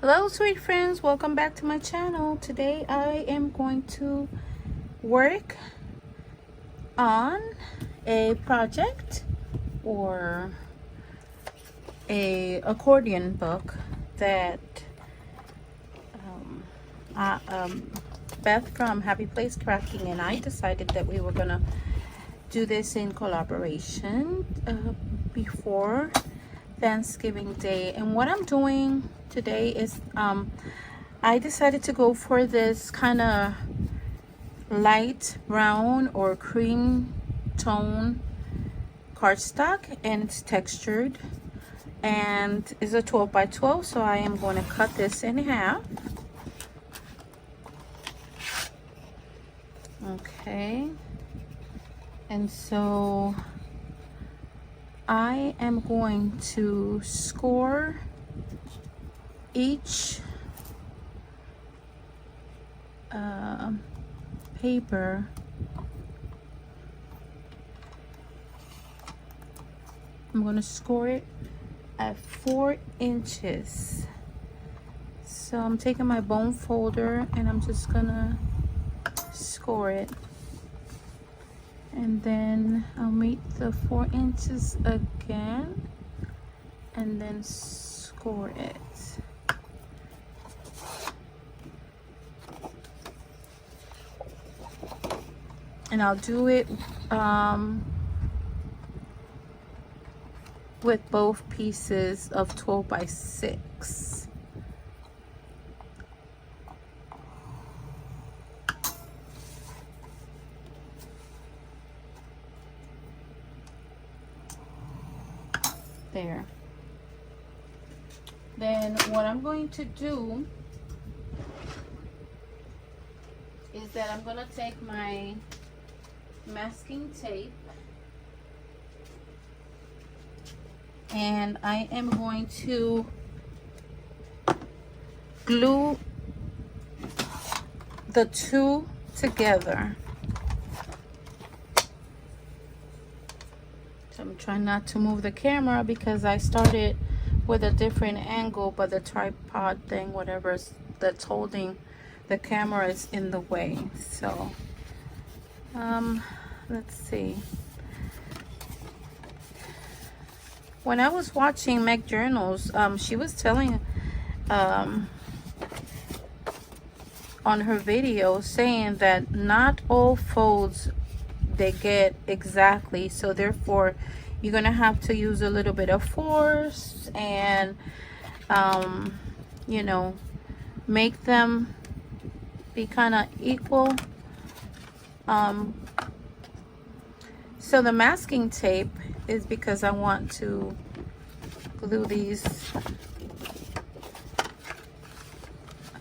Hello sweet friends, welcome back to my channel. Today I am going to work on a project or a accordion book that Beth from Happy Place Crafting and I decided that we were gonna do this in collaboration before Thanksgiving Day. And what I'm doing today is I decided to go for this kind of light brown or cream tone cardstock, and it's textured and is a 12 by 12, so I am going to cut this in half. Okay, and so I am going to score each paper I'm going to score it at 4 inches. So I'm taking my bone folder and I'm just gonna score it, and then I'll meet the 4 inches again and then score it. And I'll do it with both pieces of 12 by 6. There. Then what I'm going to do is that I'm going to take my masking tape and I am going to glue the two together. So I'm trying not to move the camera because I started with a different angle, but the tripod thing, whatever that's holding the camera, is in the way. So let's see. When I was watching Meg Journals, she was telling on her video, saying that not all folds they get exactly, so therefore you're gonna have to use a little bit of force and you know, make them be kind of equal. So the masking tape is because I want to glue these.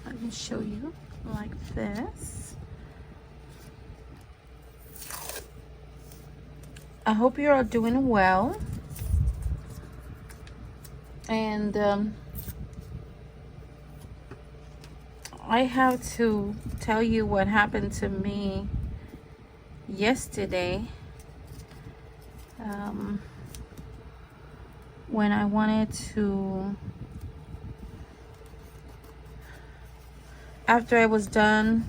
Let me show you like this. I hope you're all doing well. And I have to tell you what happened to me yesterday. When I wanted to, after I was done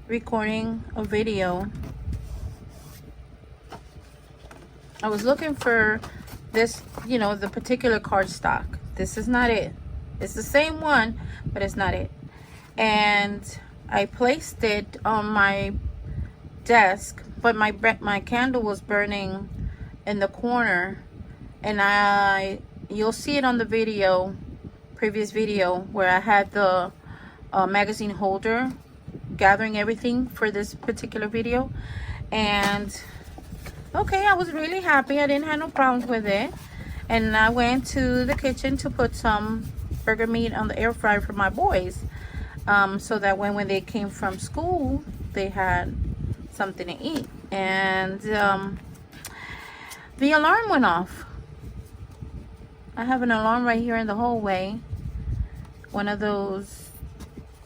recording a video, I was looking for this, you know, the particular cardstock. This is not it. It's the same one, but it's not it. And I placed it on my desk, but my candle was burning in the corner, and you'll see it on the video, previous video, where I had the magazine holder gathering everything for this particular video. And okay, I was really happy. I didn't have no problems with it. And I went to the kitchen to put some burger meat on the air fryer for my boys, so that when they came from school, they had something to eat. And the alarm went off. I have an alarm right here in the hallway, one of those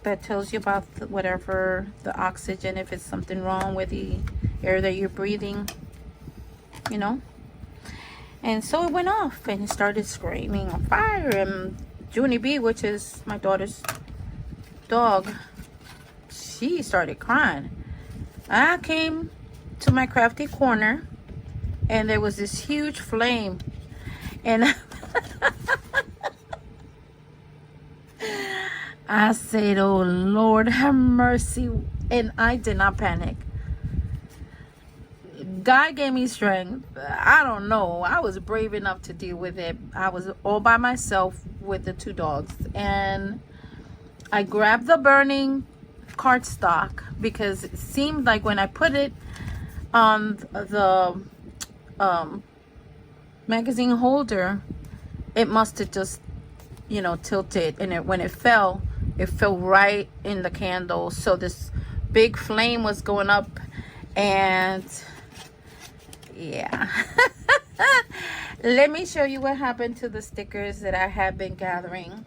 that tells you about whatever the oxygen, if it's something wrong with the air that you're breathing, you know. And so it went off and it started screaming on fire, and Junie B, which is my daughter's dog, she started crying. I came to my crafty corner and there was this huge flame, and I said, oh Lord, have mercy. And I did not panic. God gave me strength. I don't know. I was brave enough to deal with it. I was all by myself with the two dogs. And I grabbed the burning cardstock because it seemed like when I put it on the magazine holder, it must have just, tilted. And when it fell right in the candle. So this big flame was going up, and yeah. Let me show you what happened to the stickers that I have been gathering.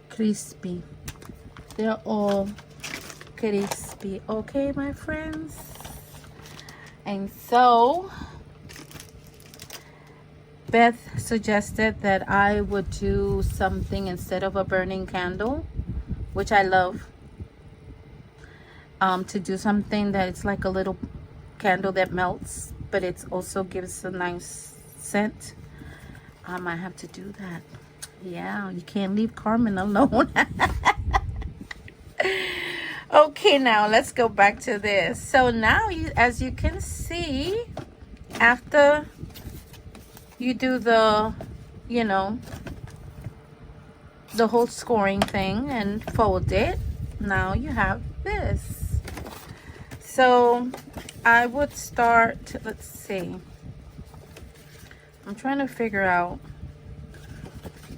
Crispy. They're all crispy. Okay, my friends. And so Beth suggested that I would do something instead of a burning candle, which I love. To do something that it's like a little candle that melts, but it also gives a nice scent. I might have to do that. Yeah, you can't leave Carmen alone. Okay, now let's go back to this. So now, as you can see, after you do the, the whole scoring thing and fold it, now you have this. So I would start, let's see. I'm trying to figure out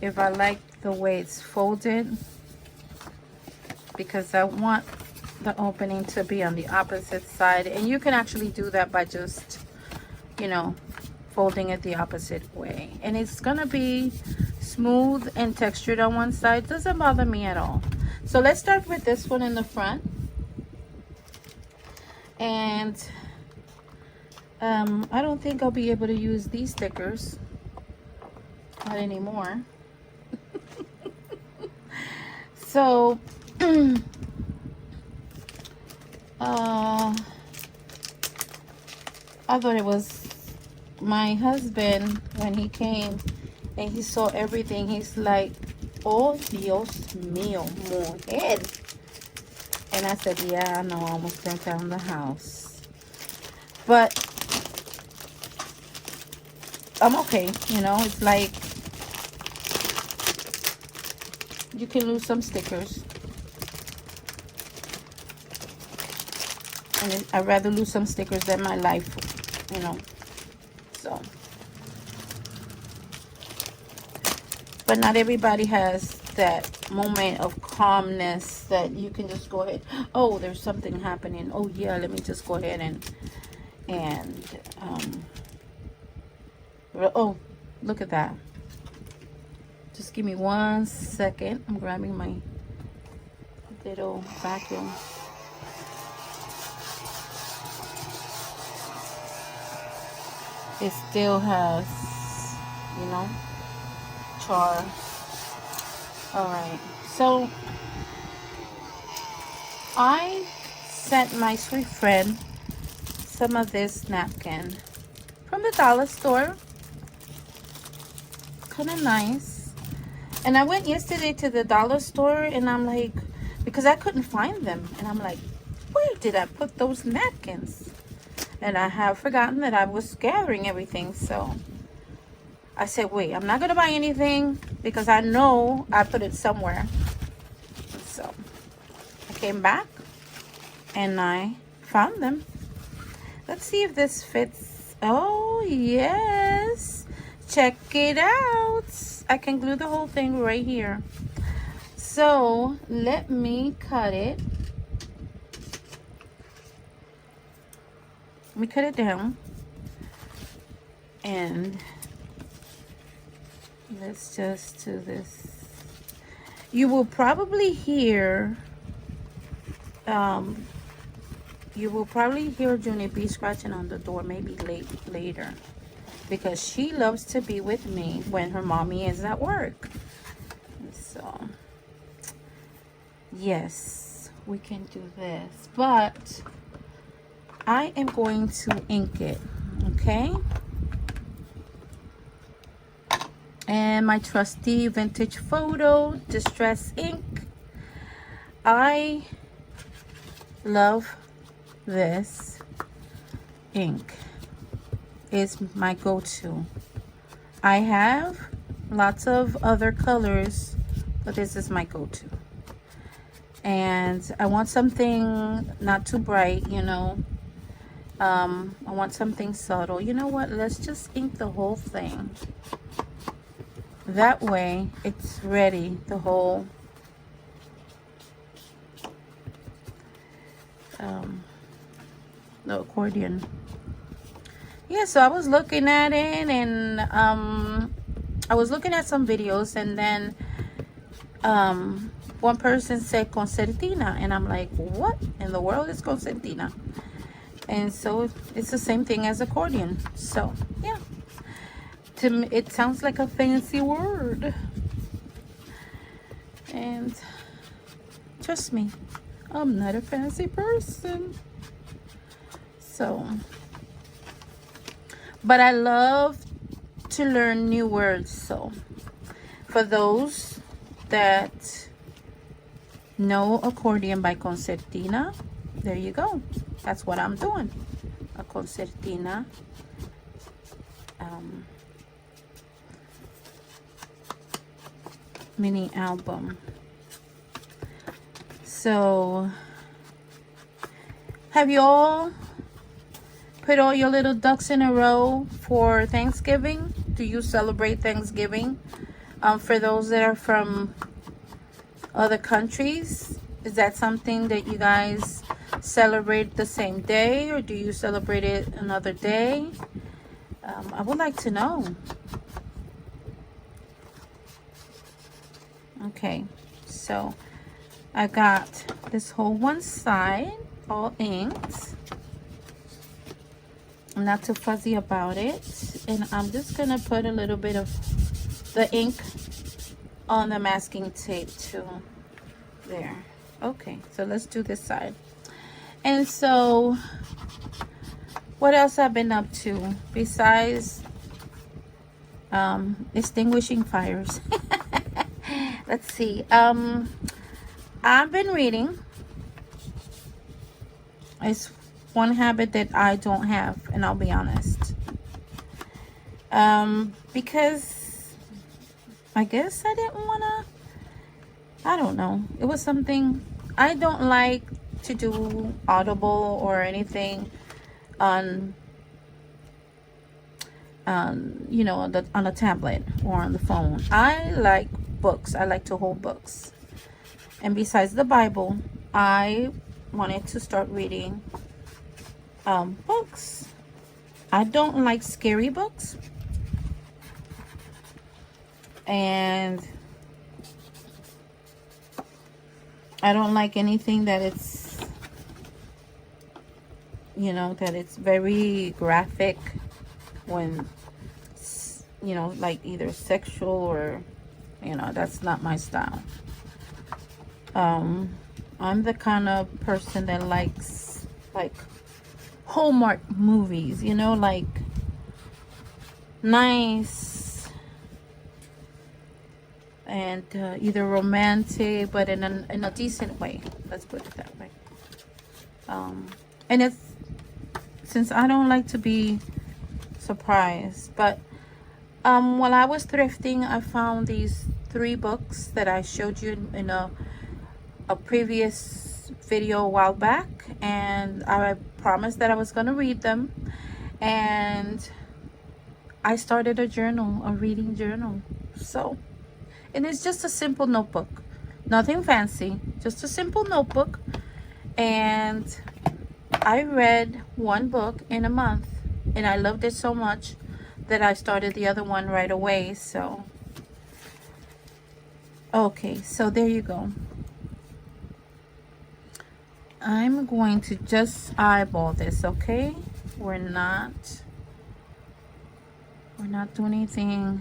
if I like the way it's folded, because I want the opening to be on the opposite side. And you can actually do that by just, folding it the opposite way. And it's gonna be smooth and textured on one side. Doesn't bother me at all. So let's start with this one in the front. And I don't think I'll be able to use these stickers. Not anymore. So I thought it was my husband when he came and he saw everything. He's like, oh Dios mío, mujer. And I said, yeah, I know, I almost burnt down the house. But I'm okay, it's like you can lose some stickers. And I'd rather lose some stickers than my life, So. But not everybody has that moment of calmness that you can just go ahead. Oh, there's something happening. Oh yeah, let me just go ahead and oh, look at that. Just give me 1 second. I'm grabbing my little vacuum. It still has, char. All right, so I sent my sweet friend some of this napkin from the dollar store. Kind of nice. And I went yesterday to the dollar store and I'm like, because I couldn't find them, and I'm like, where did I put those napkins? And I have forgotten that I was gathering everything. So I said, wait, I'm not gonna buy anything because I know I put it somewhere. So I came back and I found them. Let's see if this fits. Oh yes, check it out. I can glue the whole thing right here. So let me cut it. Let me cut it down. And let's just do this. You will probably hear Junie B scratching on the door, maybe later. because she loves to be with me when her mommy is at work. So yes, we can do this, but I am going to ink it, okay? And my trusty vintage photo distress ink. I love this ink. It's my go-to. I have lots of other colors, but this is my go-to. And I want something not too bright, you know. I want something subtle. You know what? Let's just ink the whole thing. That way it's ready, the whole the accordion. Yeah, so I was looking at it, and I was looking at some videos, and then one person said concertina, and I'm like, what in the world is concertina? And so it's the same thing as accordion. So yeah, to me it sounds like a fancy word, and trust me, I'm not a fancy person. So, but I love to learn new words. So for those that know accordion by concertina, there you go. That's what I'm doing, a concertina. Mini album. So have you all put all your little ducks in a row for Thanksgiving? Do you celebrate Thanksgiving? For those that are from other countries, is that something that you guys celebrate the same day, or do you celebrate it another day? I would like to know. Okay, so I got this whole one side all inked. I'm not too fuzzy about it, and I'm just gonna put a little bit of the ink on the masking tape too. There. Okay, so let's do this side. And so what else I've been up to besides extinguishing fires? Let's see. I've been reading. It's one habit that I don't have, and I'll be honest. Because I guess I didn't wanna, I don't know. It was something I don't like to do Audible or anything on you know, on a tablet or on the phone. I like books. I like to hold books. And besides the Bible, I wanted to start reading books. I don't like scary books, and I don't like anything that it's, you know, that it's very graphic, when, you know, like either sexual or, you know, that's not my style. I'm the kind of person that likes like Hallmark movies, you know, like nice and either romantic, but in a decent way. Let's put it that way. And it's, since I don't like to be surprised, but while I was thrifting, I found these 3 books that I showed you in a previous video a while back, and I promised that I was going to read them, and I started a journal, a reading journal. So, and it's just a simple notebook, nothing fancy, just a simple notebook, and I read 1 book in a month, and I loved it so much that I started the other one right away. So okay, so there you go. I'm going to just eyeball this, okay? We're not We're not doing anything.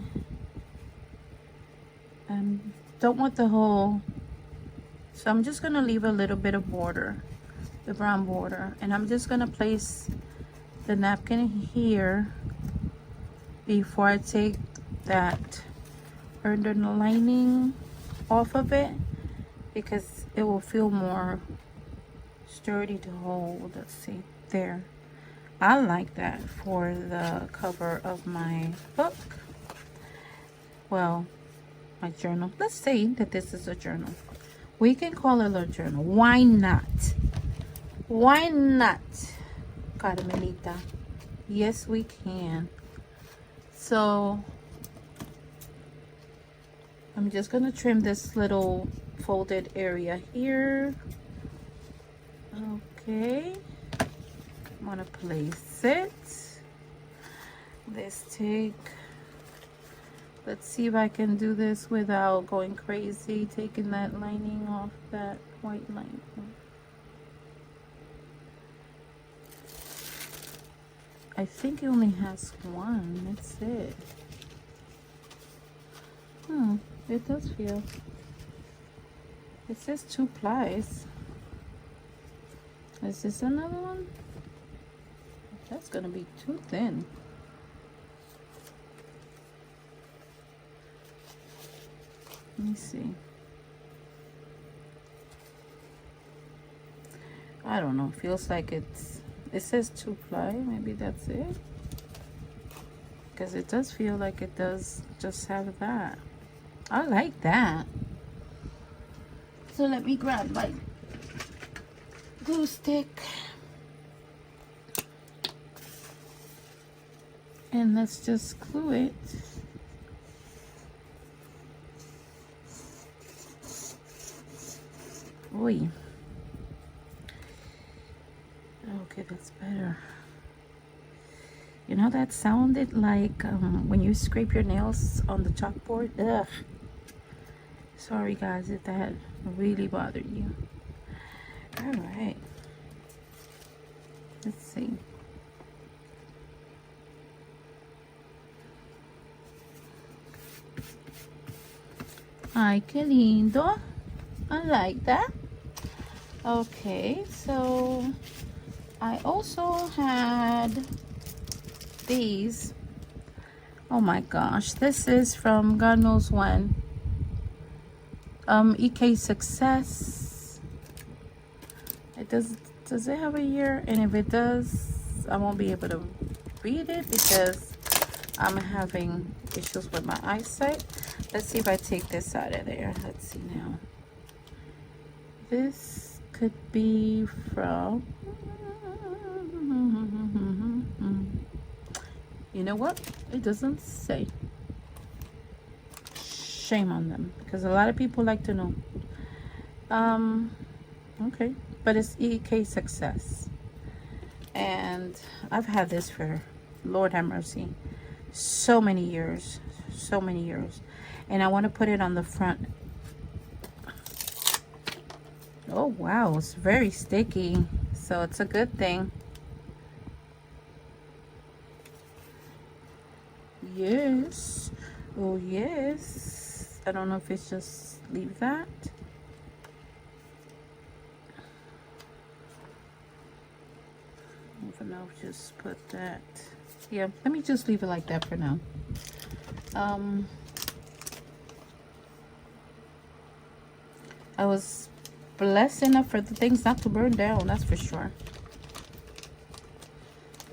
Don't want the whole, so I'm just gonna leave a little bit of border, the brown border, and I'm just gonna place the napkin here before I take that urban lining off of it, because it will feel more sturdy to hold. Let's see, there. I like that for the cover of my book. Well, my journal. Let's say that this is a journal. We can call it a journal. Why not? Why not, Carmelita? Yes, we can. So I'm just gonna trim this little folded area here. Okay, I'm gonna place it. Let's see if I can do this without going crazy, taking that lining off, that white line. I think it only has one. That's it. It does feel. It says 2 plies. Is this another one? That's gonna be too thin. Let me see. I don't know. Feels like it says 2 ply. Maybe that's it. Because it does feel like it does just have that. I like that. So let me grab my glue stick. And let's just glue it. Oy. Okay, that's better. You know, that sounded like when you scrape your nails on the chalkboard. Ugh. Sorry guys if that really bothered you. All right. Let's see. Ay, qué lindo. I like that. Okay, so I also had these. Oh my gosh, this is from God knows when. EK Success. It does it have a year? And if it does, I won't be able to read it because I'm having issues with my eyesight. Let's see if I take this out of there. Let's see now. This could be from, you know what? It doesn't say. Shame on them, because a lot of people like to know. Okay, but it's EK Success, and I've had this for, Lord have mercy, so many years, and I want to put it on the front. Oh wow, it's very sticky, so it's a good thing. Yes. Oh yes. I don't know if it's just leave that. For now, just put that. Yeah, let me just leave it like that for now. I was blessed enough for the things not to burn down, that's for sure.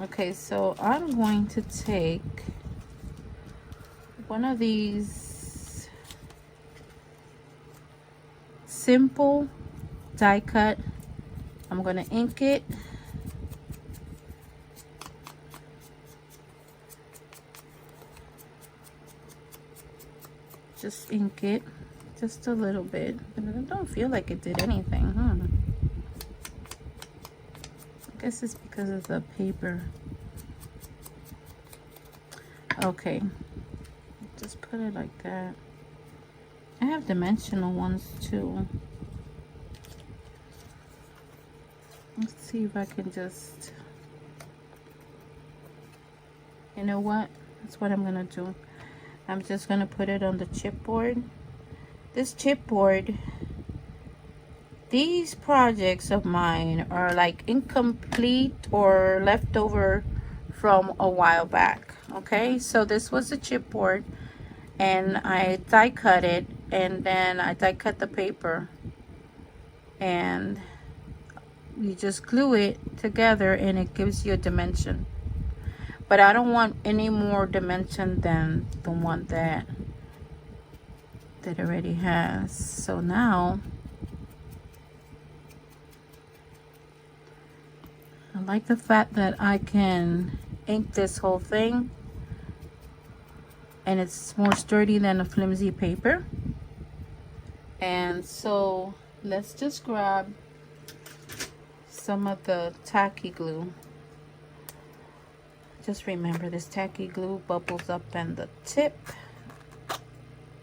Okay, so I'm going to take one of these simple die cut. I'm going to ink it. Just ink it just a little bit, but I don't feel like it did anything. I guess it's because of the paper. Okay, just put it like that. I have dimensional ones too. Let's see if I can just, you know what, That's what I'm gonna do. I'm just gonna put it on the chipboard. This chipboard, these projects of mine are like incomplete or leftover from a while back. Okay, so this was a chipboard, and I die cut it, and then I die cut the paper, and you just glue it together and it gives you a dimension. But I don't want any more dimension than the one that already has. So now I like the fact that I can ink this whole thing, and it's more sturdy than a flimsy paper. And so let's just grab some of the tacky glue. Just remember, this tacky glue bubbles up in the tip,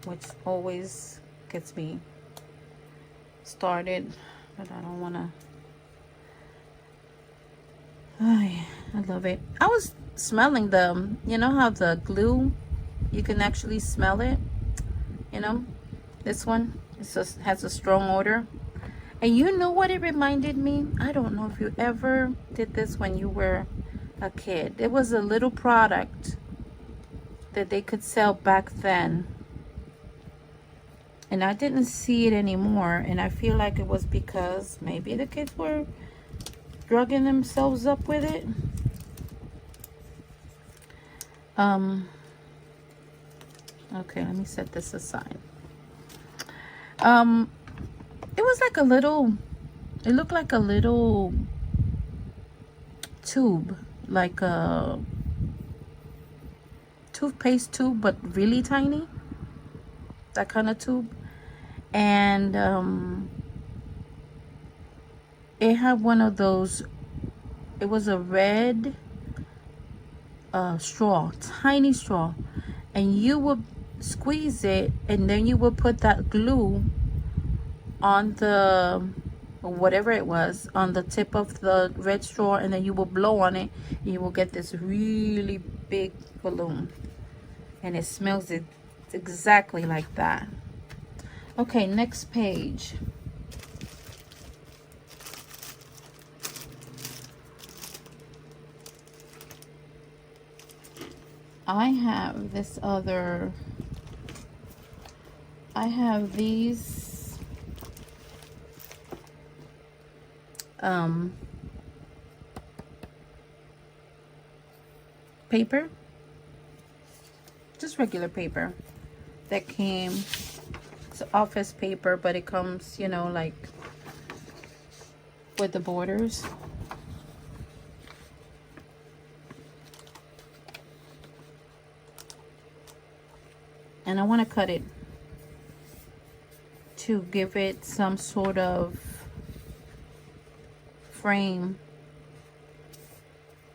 which always gets me started, but I don't want to. I love it. I was smelling the, you know how the glue, you can actually smell it, you know, this one, it just has a strong odor. And you know what it reminded me? I don't know if you ever did this when you were a kid. It was a little product that they could sell back then, and I didn't see it anymore, and I feel like it was because maybe the kids were drugging themselves up with it. Okay, let me set this aside. It was like a little, it looked like a little tube, like a toothpaste tube, but really tiny, that kind of tube. And it had one of those, it was a red straw, tiny straw, and you would squeeze it, and then you would put that glue on the, whatever it was, on the tip of the red straw, and then you will blow on it, and you will get this really big balloon, and it smells exactly like that. Okay, next page. I have this other, I have these paper, just regular paper that came, it's office paper, but it comes, you know, like with the borders. And I want to cut it to give it some sort of frame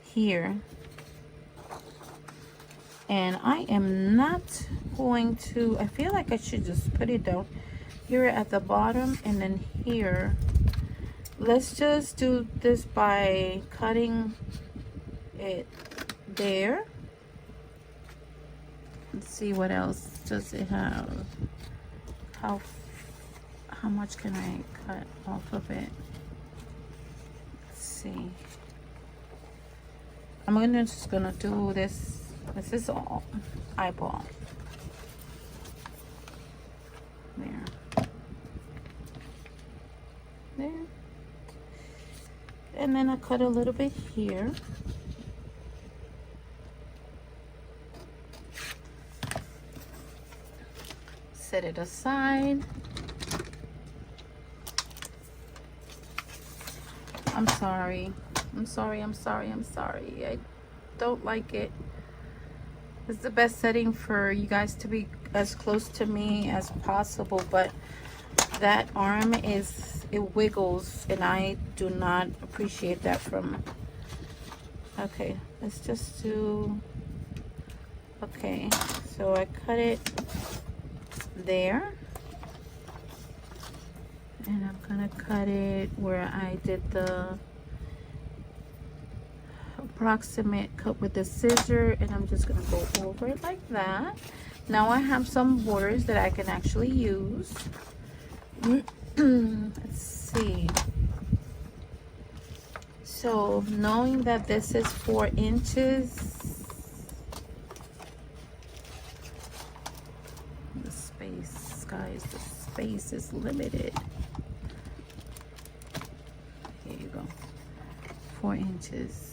here. And I am not going to, I feel like I should just put it down here at the bottom, and then here. Let's just do this by cutting it there. Let's see, what else does it have? How much can I cut off of it? Let's see. I'm just gonna do this. This is all eyeball. There. There. And then I cut a little bit here. Set it aside. I'm sorry. I don't like it. It's the best setting for you guys to be as close to me as possible, but that arm is, it wiggles, and I do not appreciate that from. Okay, let's just do, okay, so I cut it there, and I'm gonna cut it where I did the approximate cut with the scissor, and I'm just gonna go over it like that. Now I have some borders that I can actually use. Let's see. So knowing that this is 4 inches, the space, guys, the space is limited. Here you go. 4 inches.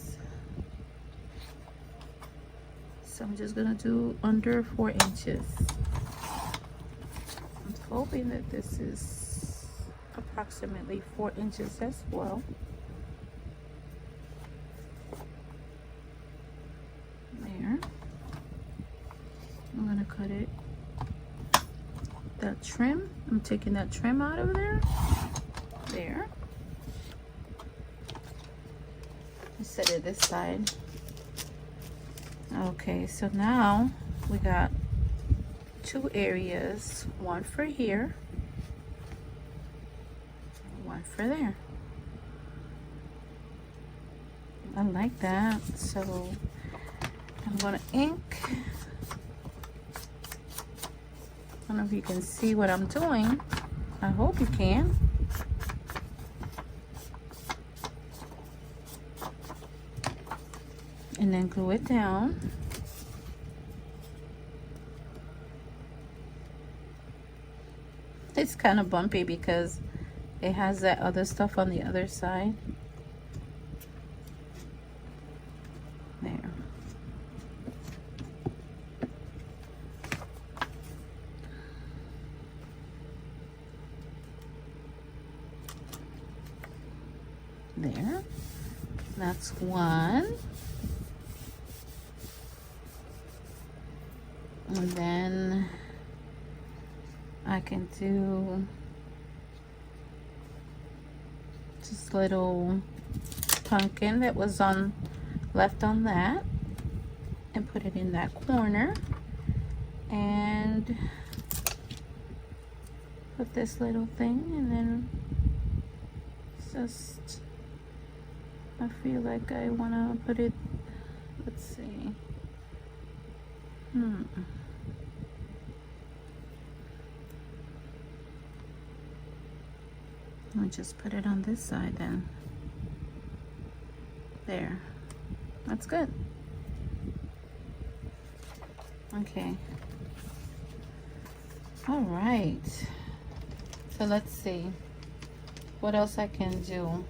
So I'm just gonna do under 4 inches. I'm hoping that this is approximately 4 inches as well. There. I'm gonna cut it. That trim, I'm taking that trim out of there. There. Set it this side. Okay, so now we got 2 areas, one for here, one for there. I like that. So I'm gonna ink. I don't know if you can see what I'm doing. I hope you can. And then glue it down. It's kind of bumpy because it has that other stuff on the other side. There. There. That's one. And then I can do just little pumpkin that was left on that, and put it in that corner, and put this little thing, and then just, I feel like I want to put it, let's see. Let me just put it on this side then. There. That's good. Okay. All right. So let's see what else I can do.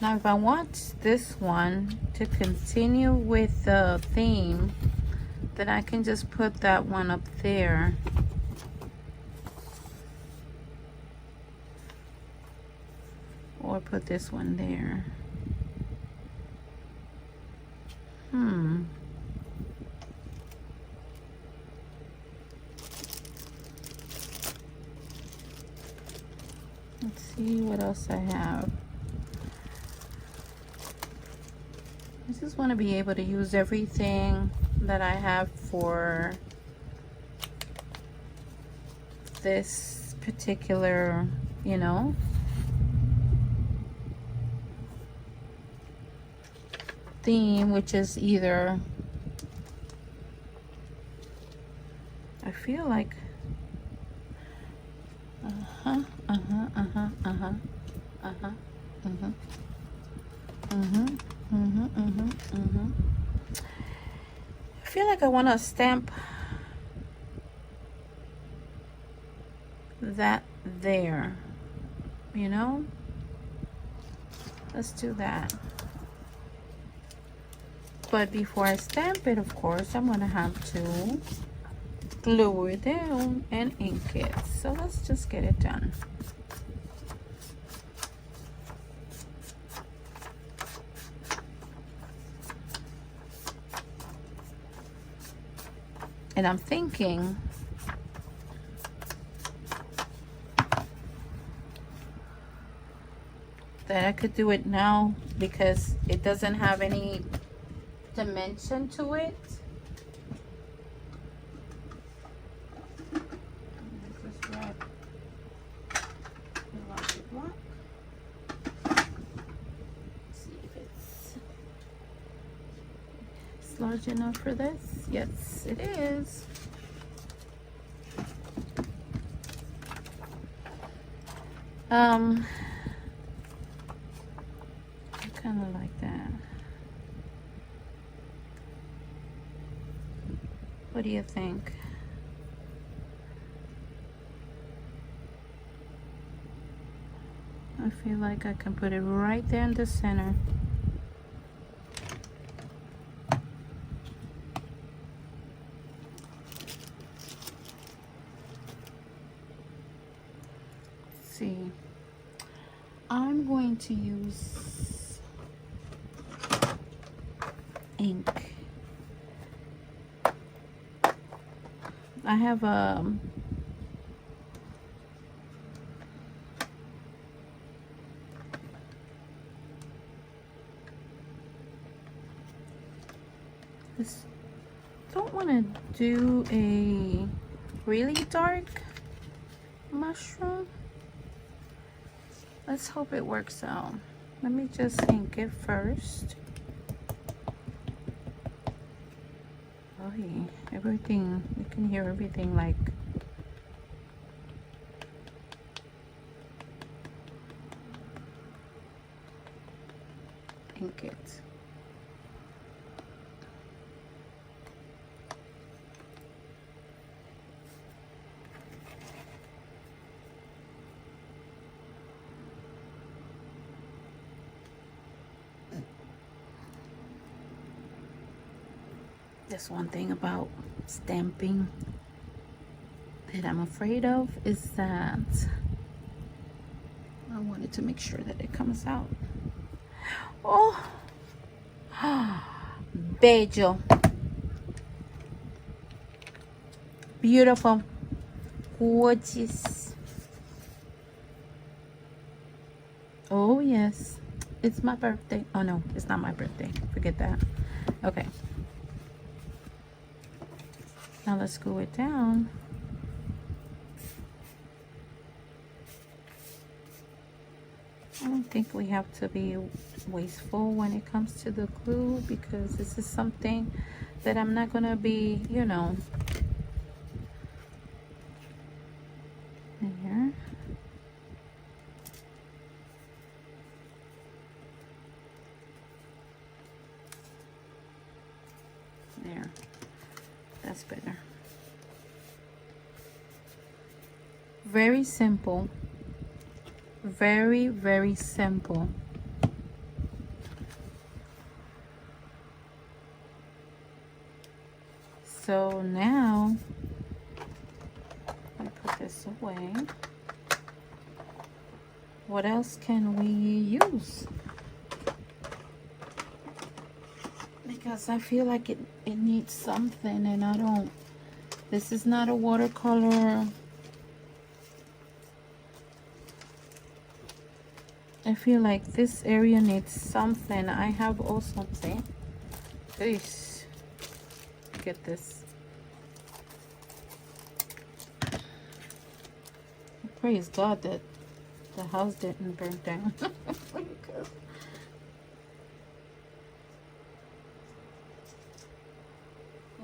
Now, if I want this one to continue with the theme, then I can just put that one up there. Or put this one there. Let's see what else I have. I just want to be able to use everything that I have for this particular, you know, theme, which is either, I feel like I feel like I want to stamp that there, you know. Let's do that. But before I stamp it, of course, I'm going to have to glue it down and ink it. So let's just get it done. And I'm thinking that I could do it now because it doesn't have any dimension to it. See if it's this large enough for this? Yes, it is. I kind of like that. What do you think? I feel like I can put it right there in the center. Let's see. I'm going to use ink. I have this, don't want to do a really dark mushroom. Let's hope it works out. Let me just ink it first. Oh, yeah. Everything, you can hear everything like ink it. That's one thing about stamping that I'm afraid of, is that I wanted to make sure that it comes out. Oh, bello, beautiful, gorgeous. Oh yes, it's my birthday. Oh no, it's not my birthday, forget that. Okay, now let's glue it down. I don't think we have to be wasteful when it comes to the glue, because this is something that I'm not gonna be, you know, there. There, that's better. Very simple. Very, very simple. So now, I put this away. What else can we use? Because I feel like it needs something, and I don't. This is not a watercolor. I feel like this area needs something. I have also, see, this, get this. Praise God that the house didn't burn down. It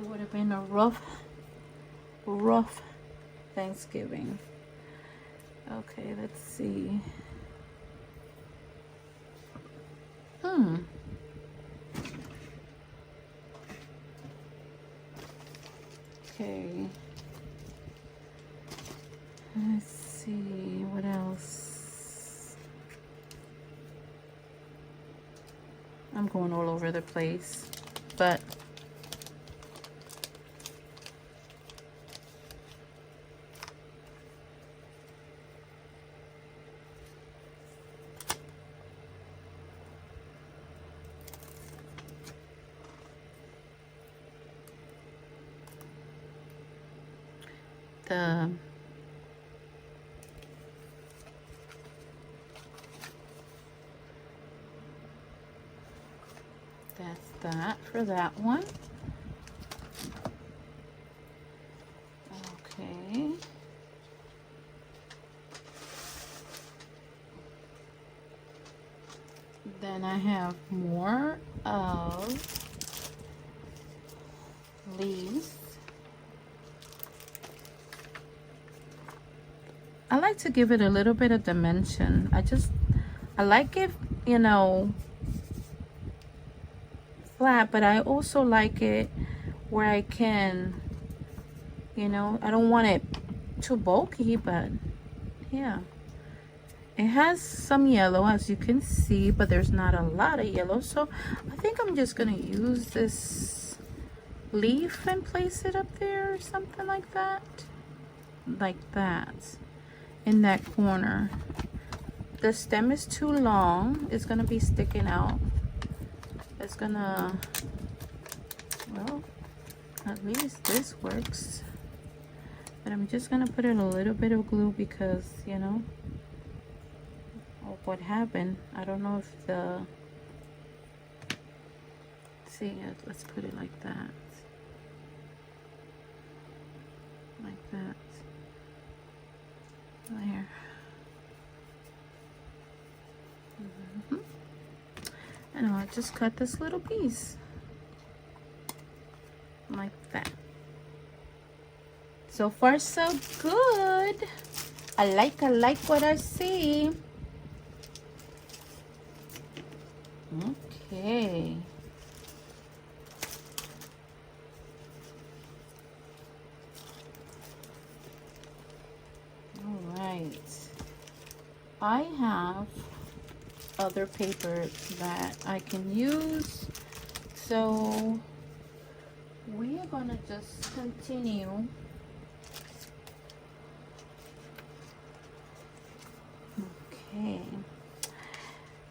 would have been a rough Thanksgiving. Okay, let's see. Okay. Let's see what else. I'm going all over the place, but that's that for that one. Okay. Then I have more of leaves. I like to give it a little bit of dimension. I like it, you know, flat, but I also like it where I can, you know, I don't want it too bulky, but yeah. It has some yellow, as you can see, but there's not a lot of yellow. So I think I'm just gonna use this leaf and place it up there or something like that. Like that. In that corner. The stem is too long. It's gonna be sticking out. It's gonna, well, at least this works. But I'm just gonna put in a little bit of glue because, you know, of what happened. I don't know if the, see, let's put it like that. Like that. There. And I just cut this little piece like that. So far so good. I like what I see. Okay. All right. I have other paper that I can use, so we are gonna just continue. Okay,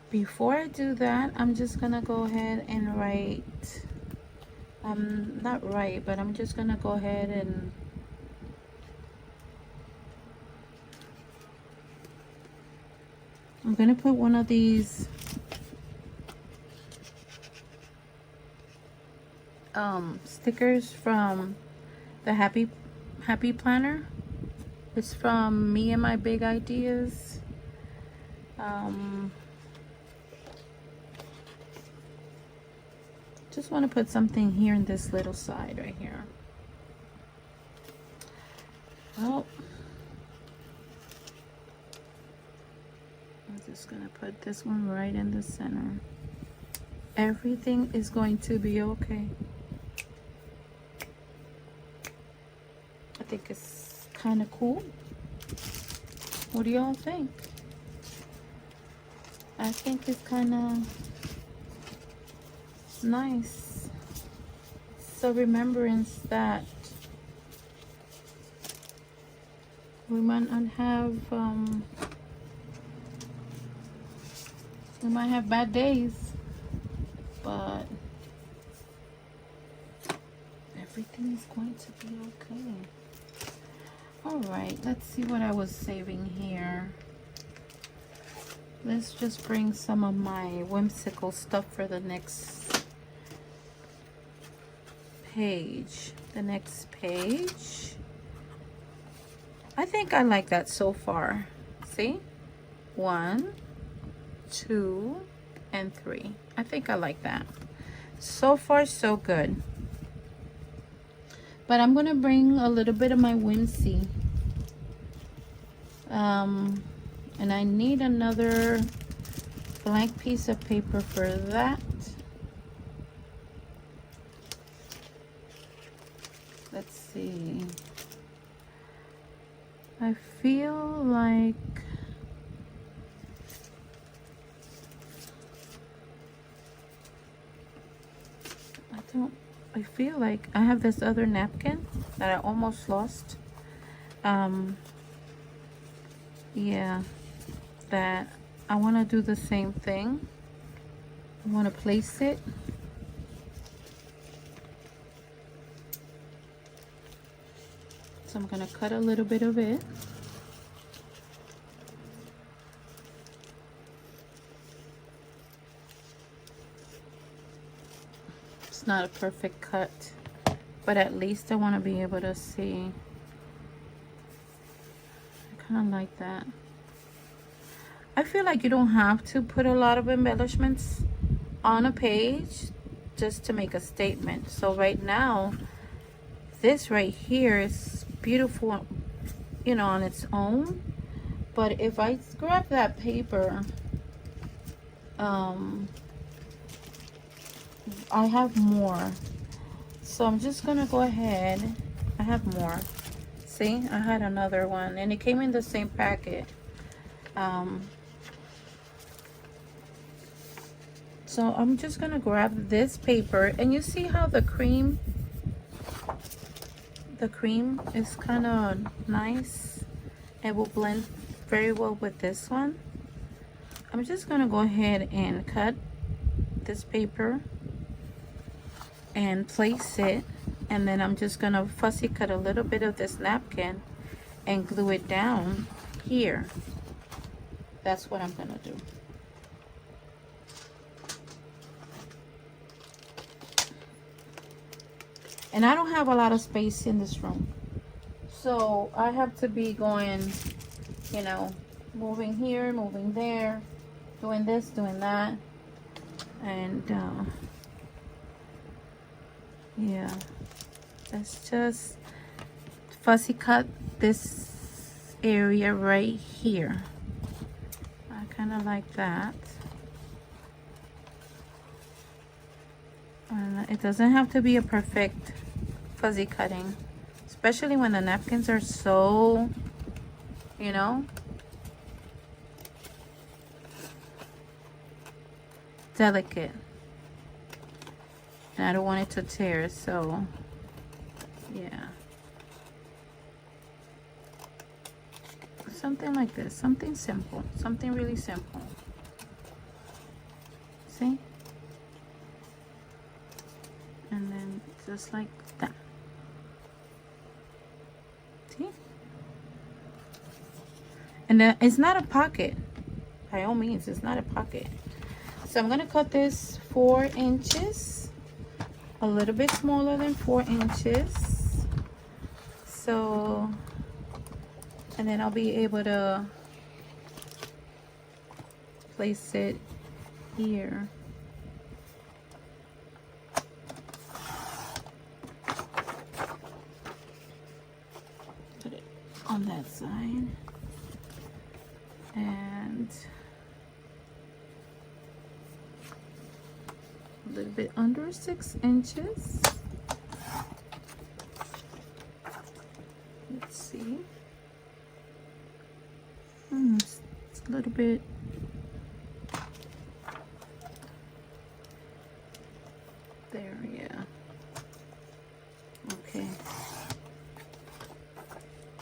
before I do that, I'm just gonna go ahead and write, not write, but I'm just gonna go ahead and I'm gonna put one of these stickers from the Happy Planner. It's from Me and My Big Ideas. Just want to put something here in this little side right here. Oh, I'm just gonna put this one right in the center. Everything is going to be okay. I think it's kind of cool. What do y'all think? I think it's kind of nice. It's a remembrance that we might not have, we might have bad days, but everything is going to be okay. All right, let's see what I was saving here. Let's just bring some of my whimsical stuff for the next page. The next page. I think I like that so far. See? 1, 2, and 3. I think I like that. So far, so good. But I'm going to bring a little bit of my whimsy. And I need another blank piece of paper for that. Let's see. I feel like I feel like I have this other napkin that I almost lost. Yeah, that I want to do the same thing. I want to place it. So I'm going to cut a little bit of it. It's not a perfect cut, but at least I want to be able to see. I kind of like that. I feel like you don't have to put a lot of embellishments on a page just to make a statement. So right now this right here is beautiful, you know, on its own. But if I grab that paper, I have more. So I'm just gonna go ahead. I have more. See, I had another one and it came in the same packet. So I'm just gonna grab this paper, and you see how the cream is kind of nice. It will blend very well with this one. I'm just gonna go ahead and cut this paper and place it, and then I'm just gonna fussy cut a little bit of this napkin and glue it down here. That's what I'm gonna do. And I don't have a lot of space in this room, so I have to be going, you know, moving here, moving there, doing this, doing that. And yeah, let's just fussy cut this area right here. I kind of like that. And it doesn't have to be a perfect fuzzy cutting, especially when the napkins are so, you know, delicate. And I don't want it to tear, so yeah. Something like this, something simple, something really simple. See? And then just like that. See? And then it's not a pocket. By all means, it's not a pocket. So I'm gonna cut this 4 inches, a little bit smaller than 4 inches. So, and then I'll be able to place it here. Put it on that side. And a little bit under 6 inches. Let's see. It's a little bit there, yeah. Okay.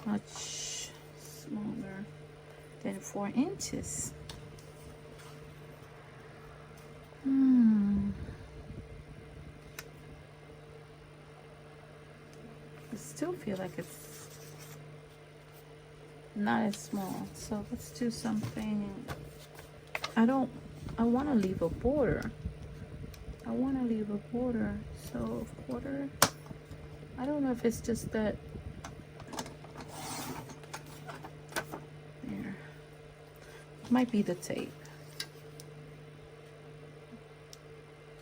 Much smaller than 4 inches. I still feel like it's not as small, so let's do something. I want to leave a border. I want to leave a border, so a quarter. I don't know if it's just that there. It might be the tape.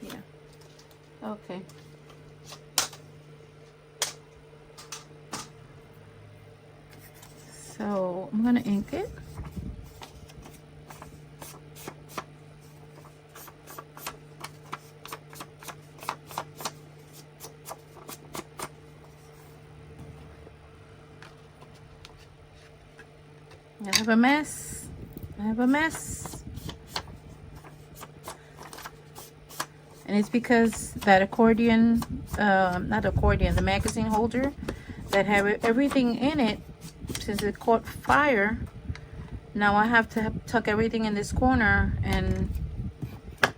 Yeah. Okay. So I'm gonna ink it. I have a mess. I have a mess. And it's because that accordion, not accordion, the magazine holder that had everything in it, since it caught fire, now I have to tuck everything in this corner, and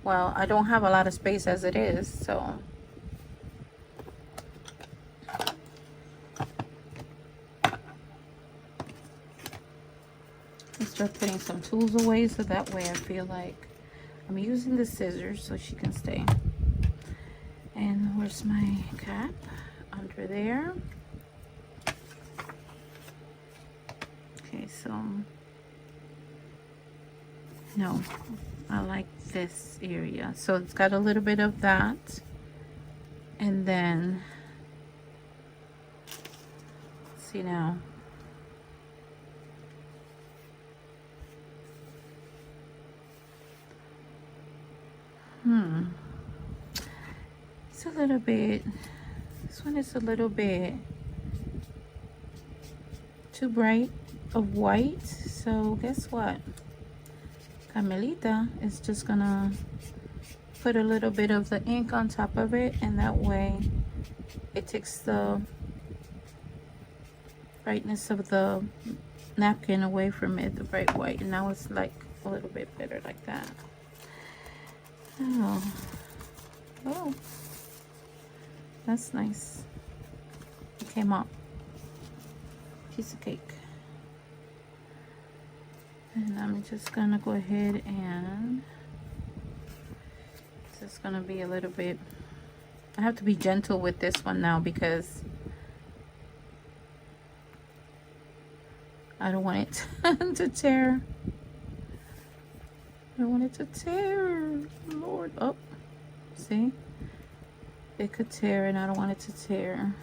well, I don't have a lot of space as it is, so I start putting some tools away, so that way I feel like I'm using the scissors so she can stay. And where's my cap? Under there. Okay, so no, I like this area, so it's got a little bit of that, and then see now. It's a little bit, this one is a little bit too bright of white. So guess what? Carmelita is just gonna put a little bit of the ink on top of it, and that way it takes the brightness of the napkin away from it, the bright white. And now it's like a little bit better like that. Oh, that's nice. It came out. Piece of cake. And I'm just gonna go ahead and it's just gonna be a little bit, I have to be gentle with this one now because I don't want it to tear. I don't want it to tear. Lord. Oh, see? It could tear and I don't want it to tear.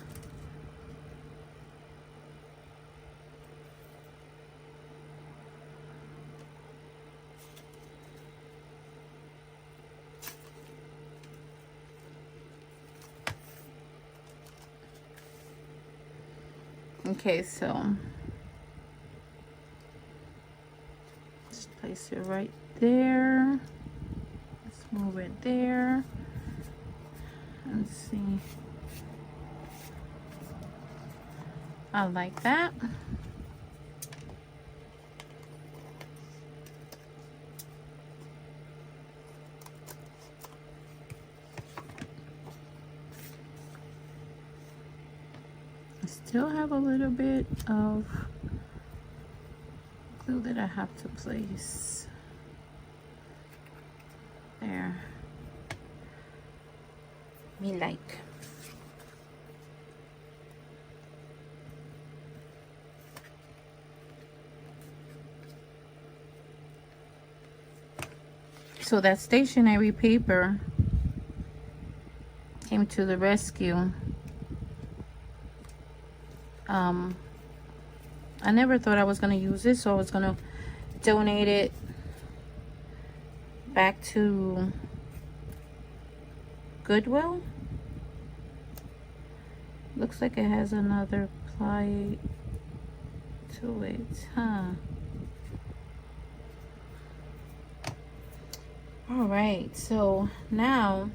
Okay, so just place it right there. Let's move it there. Let's see. I like that. Still have a little bit of glue that I have to place there. Me like. So that stationery paper came to the rescue. I never thought I was going to use it, so I was going to donate it back to Goodwill. Looks like it has another ply to it, huh? All right, so now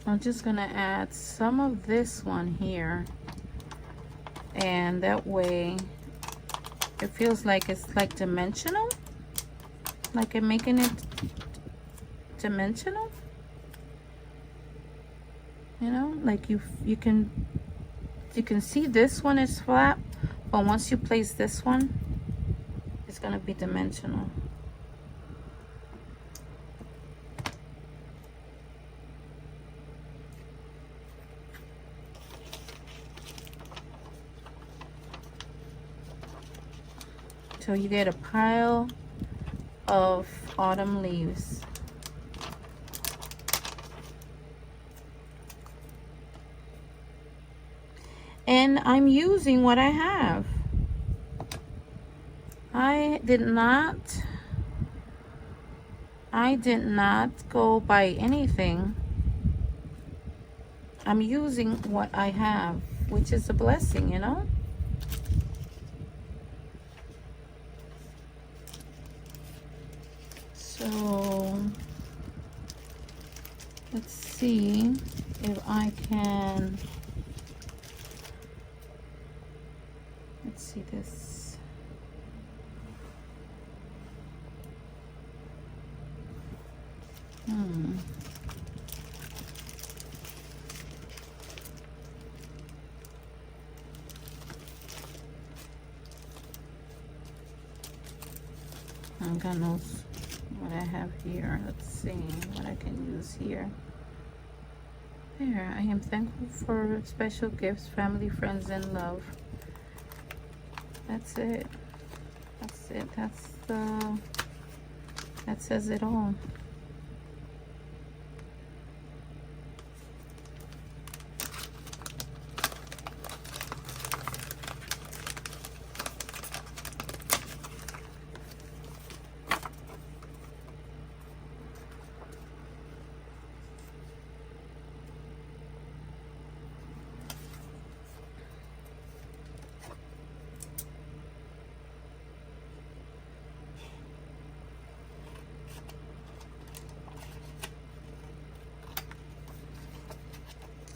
I'm just gonna add some of this one here, and that way it feels like it's like dimensional, like I'm making it dimensional, you know, like you can see this one is flat, but once you place this one, it's gonna be dimensional. So you get a pile of autumn leaves. And I'm using what I have. I did not go buy anything. I'm using what I have, which is a blessing, you know? So let's see if I can, let's see this. God knows what I have here. Let's see what I can use here. There, I am thankful for special gifts, family, friends, and love. That's it. That's it. That says it all.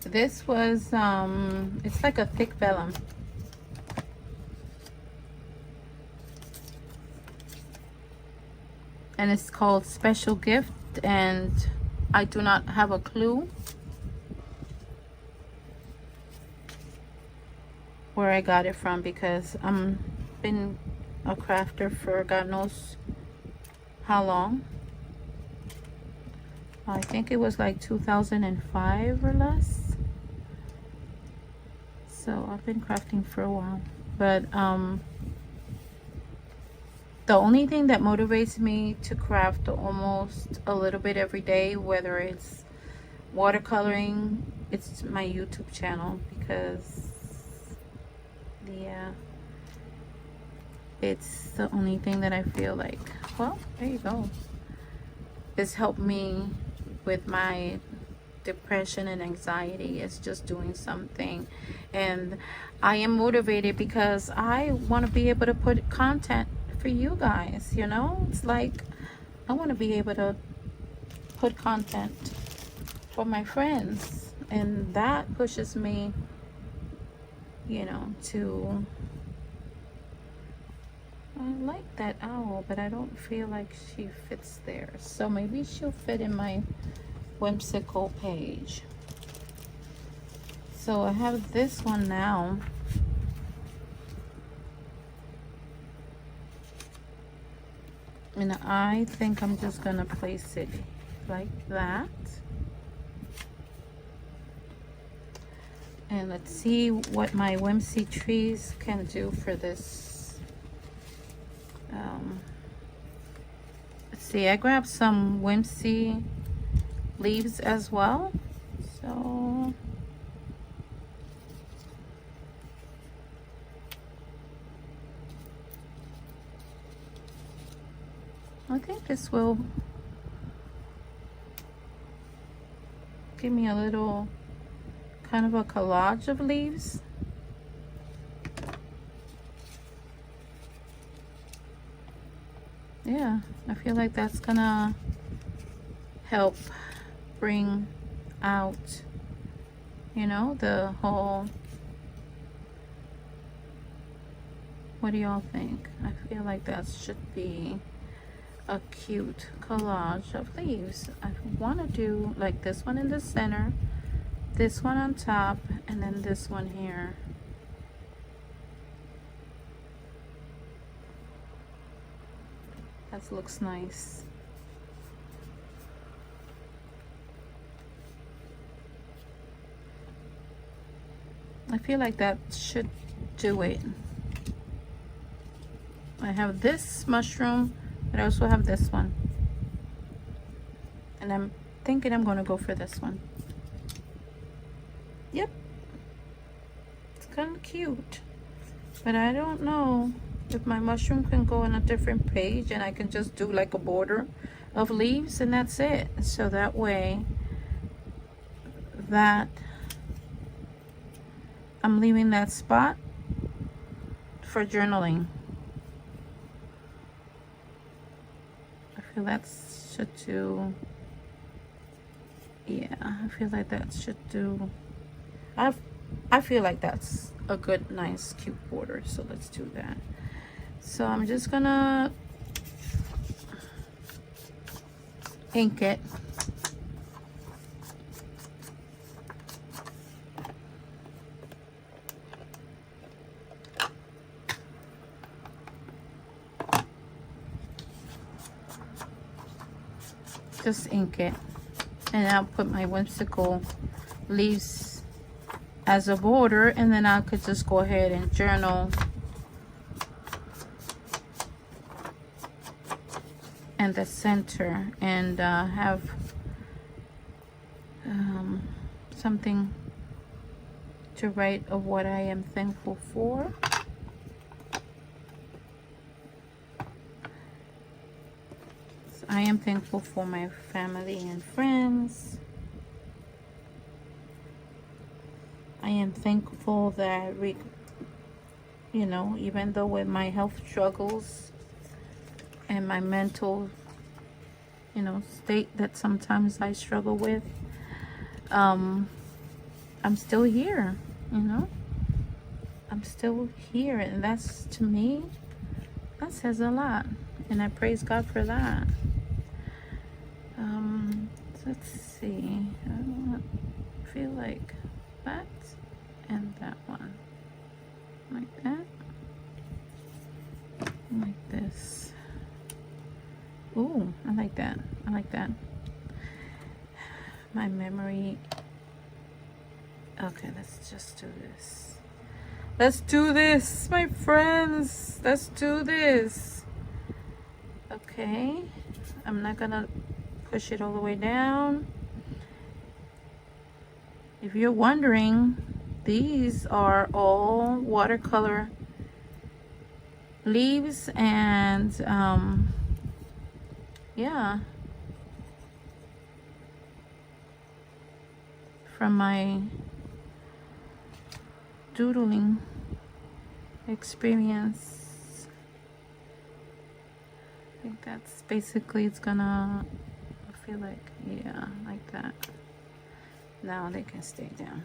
This was, it's like a thick vellum. And it's called Special Gift, and I do not have a clue where I got it from, because I'm been a crafter for God knows how long. I think it was like 2005 or less. So I've been crafting for a while. But the only thing that motivates me to craft almost a little bit every day, whether it's watercoloring, it's my YouTube channel, because yeah, it's the only thing that I feel like, well, there you go, it's helped me with my depression and anxiety. It's just doing something, and I am motivated because I want to be able to put content for you guys, you know. It's like I want to be able to put content for my friends, and that pushes me, you know, to, I like that owl, but I don't feel like she fits there, so maybe she'll fit in my whimsical page. So I have this one now. And I think I'm just gonna place it like that. And let's see what my whimsy trees can do for this. Let's see, I grabbed some whimsy leaves as well. So I think this will give me a little kind of a collage of leaves. Yeah, I feel like that's gonna help bring out, you know, the whole, what do y'all think? I feel like that should be a cute collage of leaves. I want to do like this one in the center, this one on top, and then this one here. That looks nice. I feel like that should do it. I have this mushroom, but I also have this one. And I'm thinking I'm going to go for this one. Yep. It's kind of cute. But I don't know if my mushroom can go on a different page and I can just do like a border of leaves and that's it. So that way that I'm leaving that spot for journaling. I feel that should do, yeah, I feel like that should do, I feel like that's a good, nice, cute border. So let's do that. So I'm just gonna ink it. Just ink it, and I'll put my whimsical leaves as a border, and then I could just go ahead and journal in the center and have something to write of what I am thankful for. I am thankful for my family and friends. I am thankful that you know, even though with my health struggles and my mental, you know, state that sometimes I struggle with, I'm still here, you know. I'm still here, and that's, to me, that says a lot, and I praise God for that. Let's see. I feel like that and that one, like that, like this. Ooh, I like that. I like that. My memory. Okay, let's just do this. Let's do this, my friends. Let's do this. Okay, I'm not gonna push it all the way down. If you're wondering, these are all watercolor leaves, and yeah, from my doodling experience. I think that's basically, it's gonna, I feel like, yeah, like that. Now they can stay down.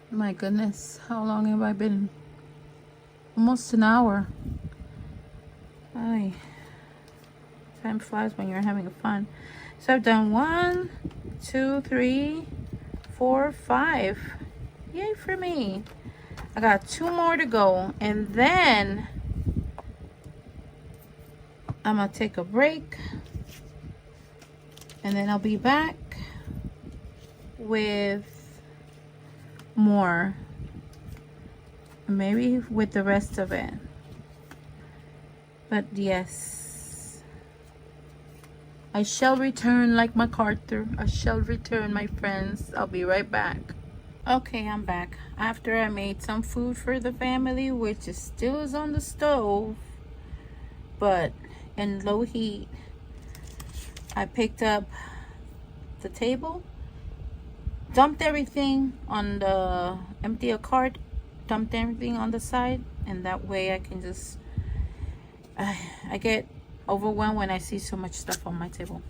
My goodness, how long have I been? Almost an hour. Ay, time flies when you're having fun. So I've done 1, 2, 3, 4, 5. Yay for me. I got 2 more to go, and then I'm gonna take a break, and then I'll be back with more, maybe with the rest of it. But yes, I shall return like MacArthur. I shall return, my friends. I'll be right back. Okay, I'm back. After I made some food for the family, which is still is on the stove, but in low heat. I picked up the table, dumped everything on the, empty a cart, dumped everything on the side, and that way I can just, I get overwhelmed when I see so much stuff on my table.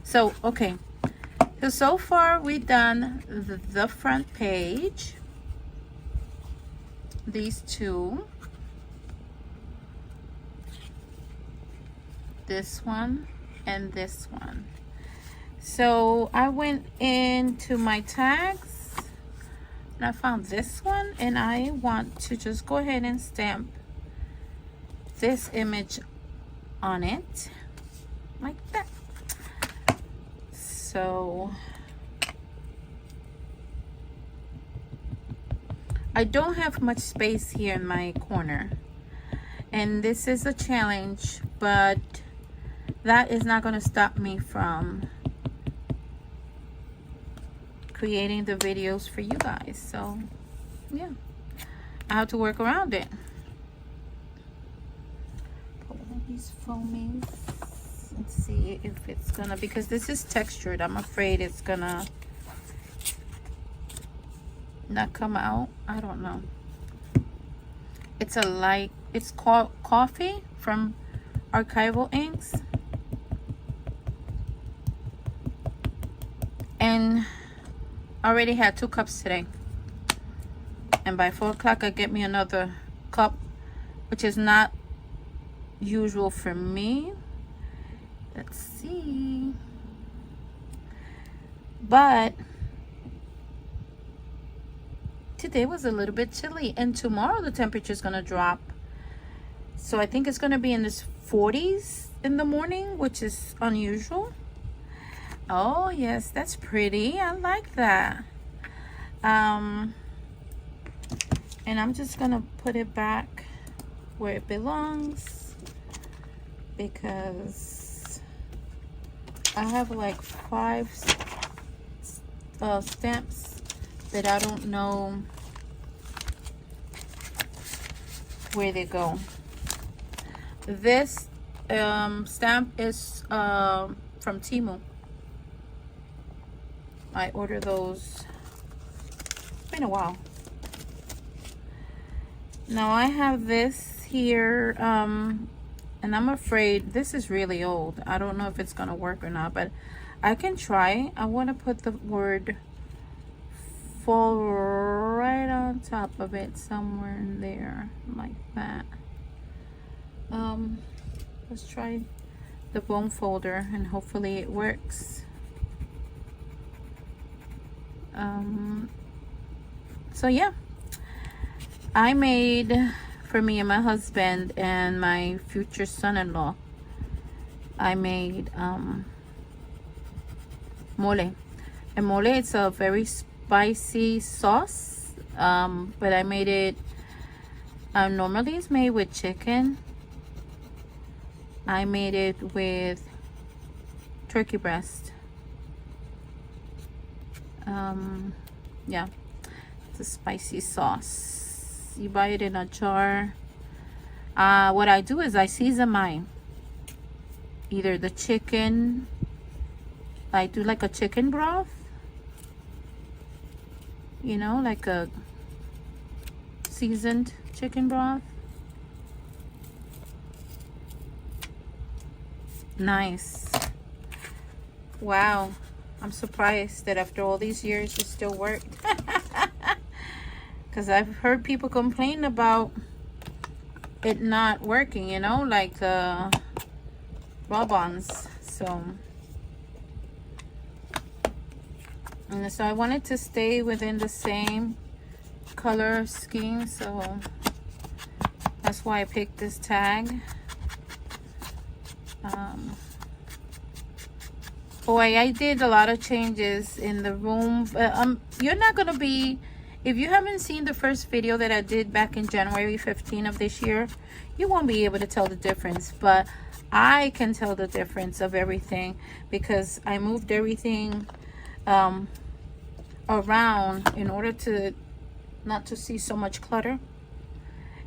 So, okay. So far we've done the front page, these two, this one, and this one. So I went into my tags and I found this one, and I want to just go ahead and stamp this image on it like that. So I don't have much space here in my corner, and this is a challenge, but that is not going to stop me from creating the videos for you guys. So yeah, I have to work around it. Put one of these foamies. Let's see if it's gonna, because this is textured, I'm afraid it's gonna not come out. I don't know. It's a light, it's called Coffee from Archival Inks, and I already had 2 cups today, and by 4 o'clock I get me another cup, which is not usual for me. Let's see. But today was a little bit chilly, and tomorrow the temperature is going to drop. So I think it's going to be in the 40s in the morning, which is unusual. Oh yes, that's pretty. I like that. And I'm just going to put it back where it belongs, because I have like 5 stamps that I don't know where they go. This stamp is from Temu. I ordered those. It's been a while. Now I have this here, and I'm afraid this is really old. I don't know if it's gonna work or not, but I can try. I want to put the word fall right on top of it, somewhere in there, like that. Let's try the bone folder and hopefully it works. So yeah, I made, for me and my husband and my future son-in-law, I made mole. And mole, it's a very spicy sauce, but I made it, normally it's made with chicken. I made it with turkey breast. Yeah, it's a spicy sauce. You buy it in a jar. What I do is I season mine. Either the chicken, I do like a chicken broth, you know, like a seasoned chicken broth. Nice. Wow, I'm surprised that after all these years it still worked. Because I've heard people complain about it not working, you know, like the raw buns. So, and so I wanted to stay within the same color scheme, so that's why I picked this tag. Boy, I did a lot of changes in the room. You're not gonna be, if you haven't seen the first video that I did back in January 15 of this year, you won't be able to tell the difference, but I can tell the difference of everything because I moved everything around in order to not to see so much clutter.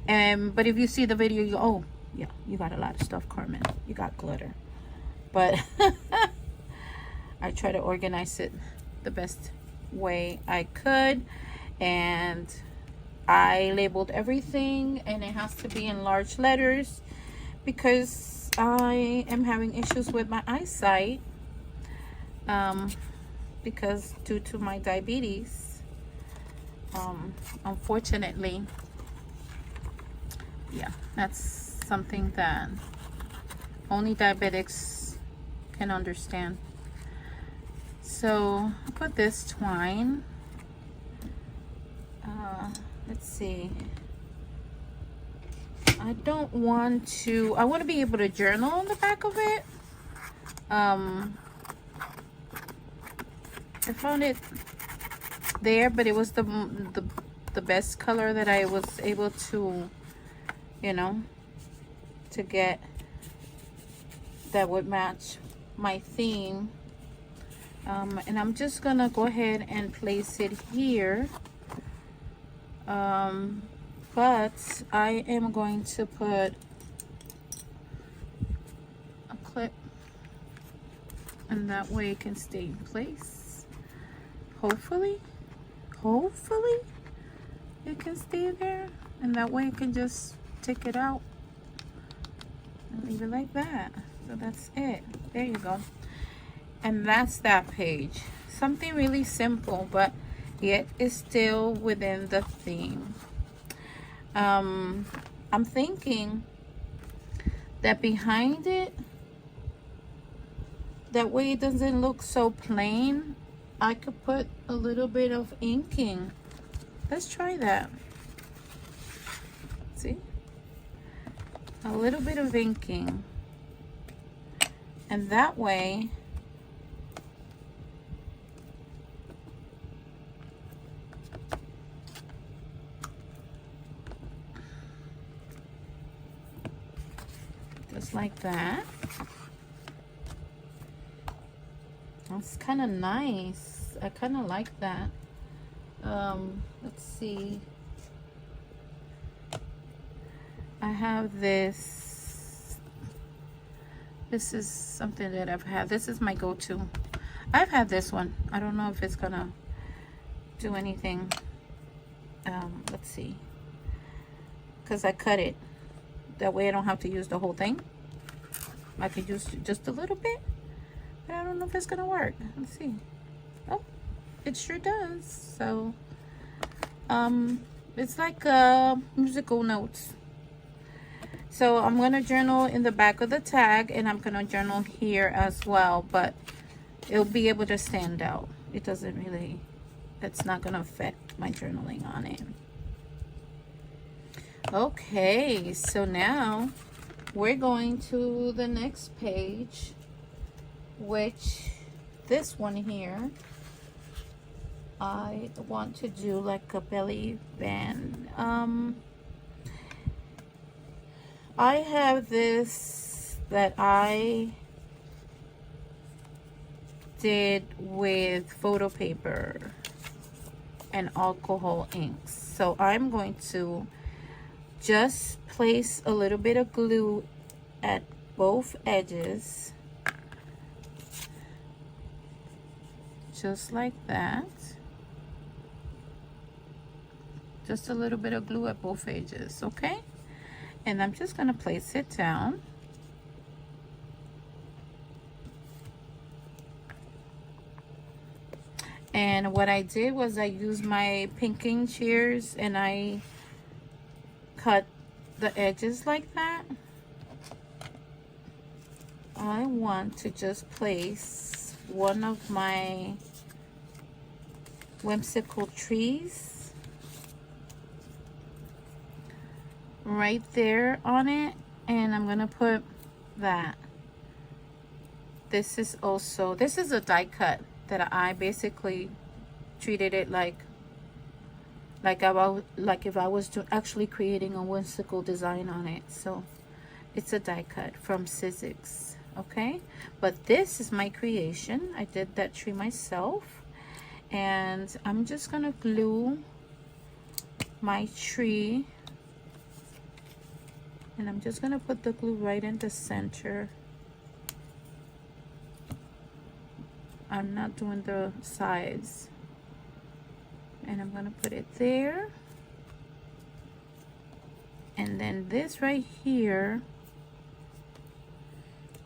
But if you see the video, you go, oh yeah, you got a lot of stuff, Carmen, you got clutter. But I try to organize it the best way I could, and I labeled everything, and it has to be in large letters because I am having issues with my eyesight, because due to my diabetes, unfortunately. Yeah, that's something that only diabetics can understand. So I put this twine. Let's see. I don't want to, I want to be able to journal on the back of it. I found it there, but it was the best color that I was able to, you know, to get that would match my theme. And I'm just gonna go ahead and place it here, but I am going to put a clip, and that way it can stay in place. Hopefully it can stay there, and that way it can just take it out and leave it like that. So that's it. There you go. And that's that page. Something really simple, but yet is still within the theme. I'm thinking that behind it, that way it doesn't look so plain, I could put a little bit of inking. Let's try that. See? A little bit of inking. And that way, just like that. That's kind of nice. I kind of like that. Let's see. I have this. This is something that I've had. This is my go-to. I've had this one. I don't know if it's gonna do anything. Let's see. Because I cut it. That way I don't have to use the whole thing. I could use just a little bit. but I don't know if it's gonna work. Let's see. Oh, it sure does. So it's like musical notes. So I'm gonna journal in the back of the tag, and I'm gonna journal here as well, but it'll be able to stand out. It doesn't really, it's not gonna affect my journaling on it. Okay, so now we're going to the next page, which this one here, I want to do like a belly band. I have this that I did with photo paper and alcohol inks. So I'm going to just place a little bit of glue at both edges, just like that. Just a little bit of glue at both edges, okay? And I'm just gonna place it down. And what I did was I used my pinking shears and I cut the edges like that. I want to just place one of my whimsical trees right there on it, and I'm gonna put that. This is a die cut that I basically treated it like if I was actually creating a whimsical design on it. So it's a die cut from Sizzix, okay? But this is my creation. I did that tree myself, and I'm just gonna glue my tree, and I'm just gonna put the glue right in the center. I'm not doing the sides. And I'm gonna put it there. And then this right here,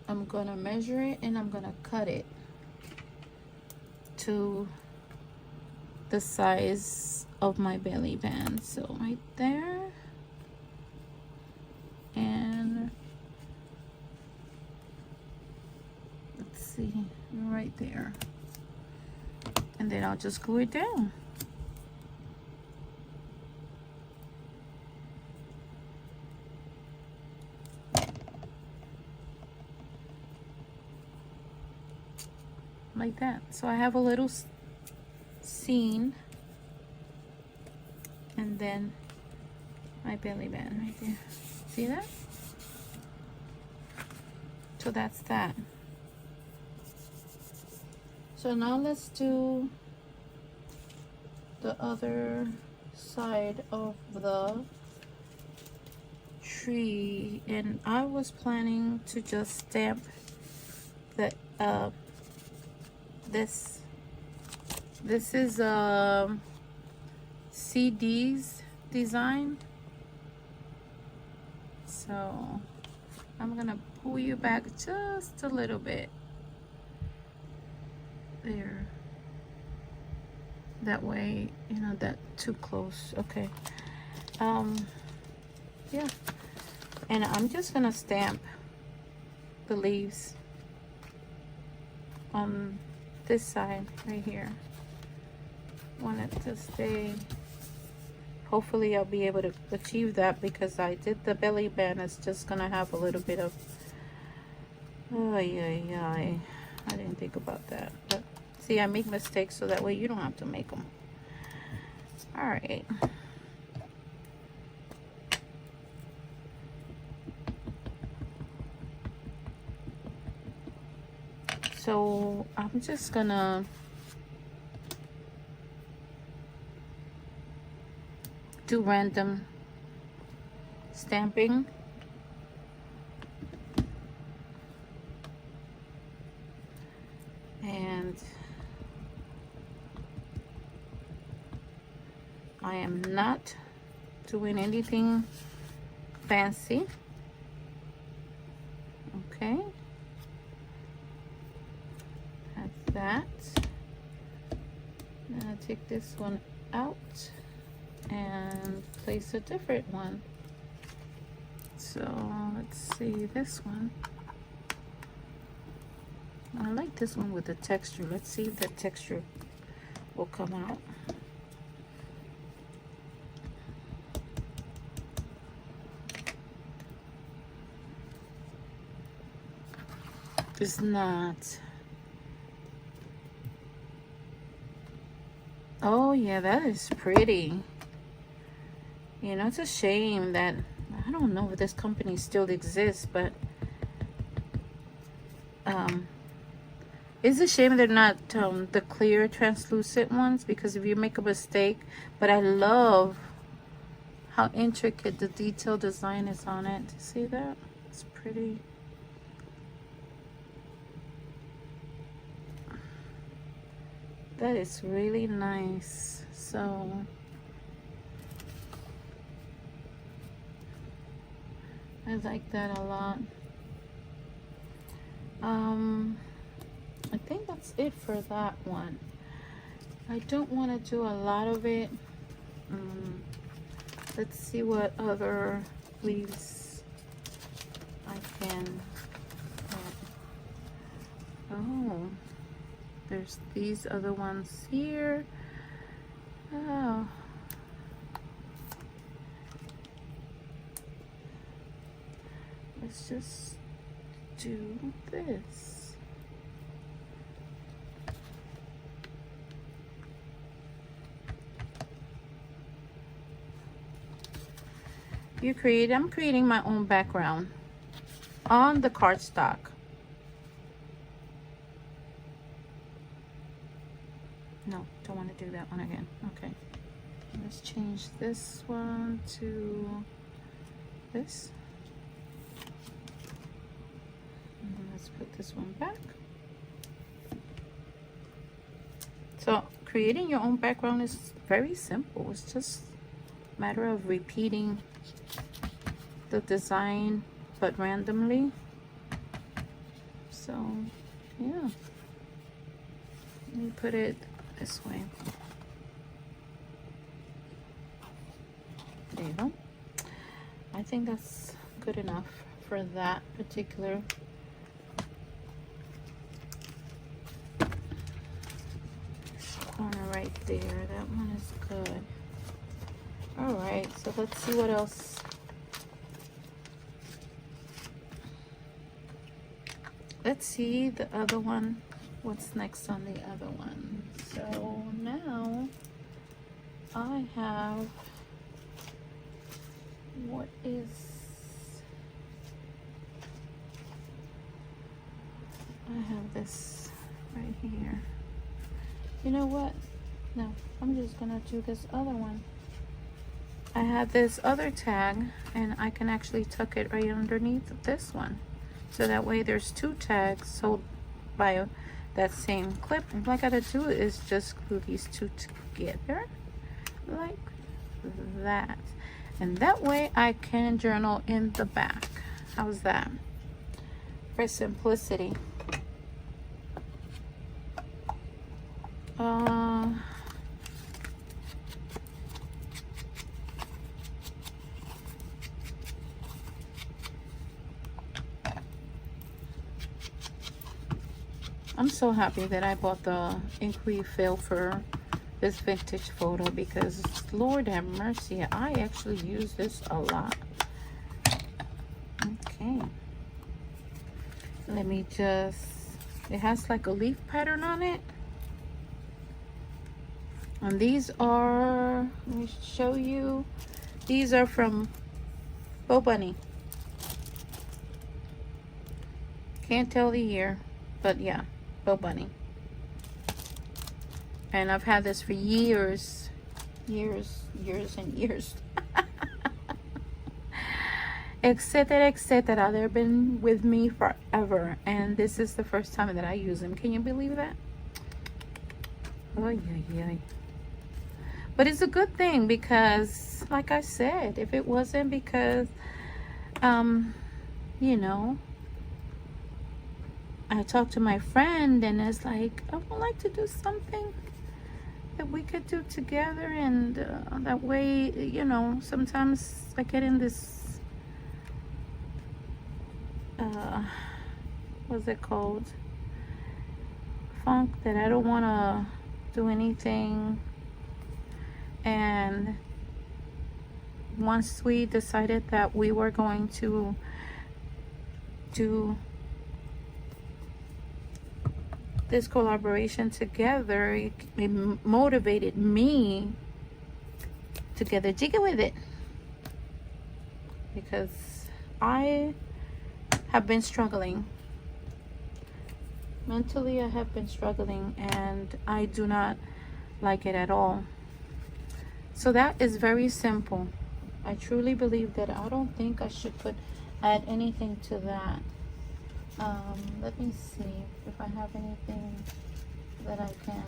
I'm gonna measure it and I'm gonna cut it to the size of my belly band. So right there. And let's see, right there. And then I'll just glue it down. Like that. So I have a little scene, and then my belly band right there. See that? So that's that. So now let's do the other side of the tree, and I was planning to just stamp the this is CD's design. So I'm gonna pull you back just a little bit there, that way you're not that too close. Okay, yeah, and I'm just gonna stamp the leaves on this side right here. Want it to stay. Hopefully I'll be able to achieve that, because I did the belly band. It's just gonna have a little bit of, oh yeah, I didn't think about that. But see, I make mistakes so that way you don't have to make them. All right. So I'm just gonna do random stamping. And I am not doing anything fancy. Okay. that. And I take this one out and place a different one. So let's see this one. I like this one with the texture. Let's see if the texture will come out. It's not. Oh yeah, that is pretty. You know, it's a shame that, I don't know if this company still exists, but it's a shame they're not the clear translucent ones, because if you make a mistake, but I love how intricate the detail design is on it. See that? It's pretty. That is really nice. So I like that a lot. I think that's it for that one. I don't want to do a lot of it. Let's see what other leaves I can add. Oh, there's these other ones here. Oh, let's just do this. I'm creating my own background on the cardstock. No, don't want to do that one again. Okay, let's change this one to this. And then let's put this one back. So creating your own background is very simple. It's just a matter of repeating the design, but randomly. So yeah, let me put it this way. There you go. I think that's good enough for that particular corner right there. That one is good. All right, so let's see what else. Let's see the other one. What's next on the other one? So now I have, what is, I have this right here. You know what? No, I'm just gonna do this other one. I have this other tag, and I can actually tuck it right underneath this one. So that way there's two tags sold by that same clip. And what I gotta do is just glue these two together like that. And that way I can journal in the back. How's that? For simplicity. I'm so happy that I bought the ink refill for this vintage photo, because Lord have mercy, I actually use this a lot. Okay, let me just, it has like a leaf pattern on it, and these are, let me show you, these are from Bo Bunny. Can't tell the year, but yeah, Bo Bunny. And I've had this for years and years. Etc, etc. They've been with me forever, and this is the first time that I use them. Can you believe that? Oh yeah. But it's a good thing, because like I said, if it wasn't because you know, I talked to my friend, and it's like, I would like to do something that we could do together, and that way, you know, sometimes I get in this what's it called, funk, that I don't want to do anything. And once we decided that we were going to do this collaboration together, it motivated me to get a jiggy with it, because I have been struggling mentally. I have been struggling, and I do not like it at all. So that is very simple. I truly believe that. I don't think I should add anything to that. Let me see if I have anything that I can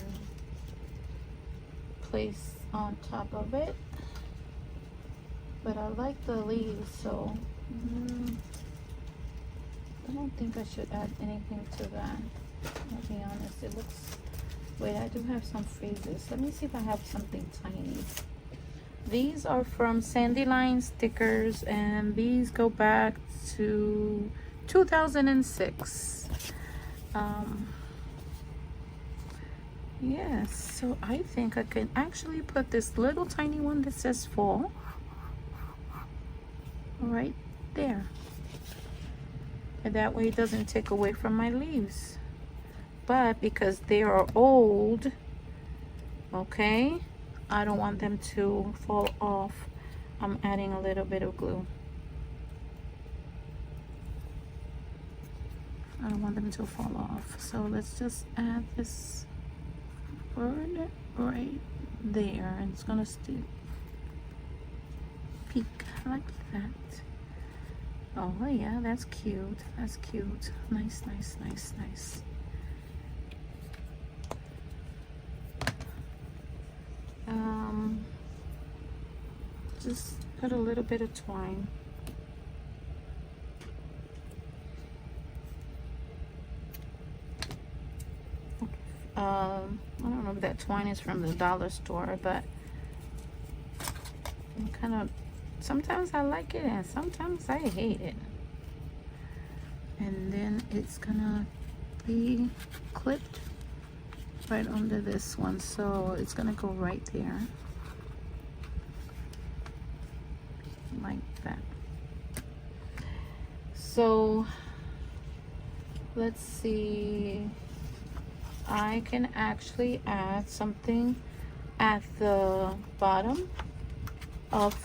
place on top of it. But I like the leaves, so I don't think I should add anything to that. I'll be honest. It looks... Wait, I do have some freezes. Let me see if I have something tiny. These are from Sandy Line Stickers, and these go back to 2006. Yes, so I think I can actually put this little tiny one that says fall right there, and that way it doesn't take away from my leaves. But because they are old, okay, I don't want them to fall off. I'm adding a little bit of glue. I don't want them to fall off. So let's just add this word right there, and it's gonna stick, peek like that. Oh yeah, that's cute. That's cute. Nice, nice, nice, nice. Just put a little bit of twine. I don't know if that twine is from the dollar store, but I'm kind of, sometimes I like it and sometimes I hate it. And then it's gonna be clipped right under this one, so it's gonna go right there like that. So let's see, I can actually add something at the bottom of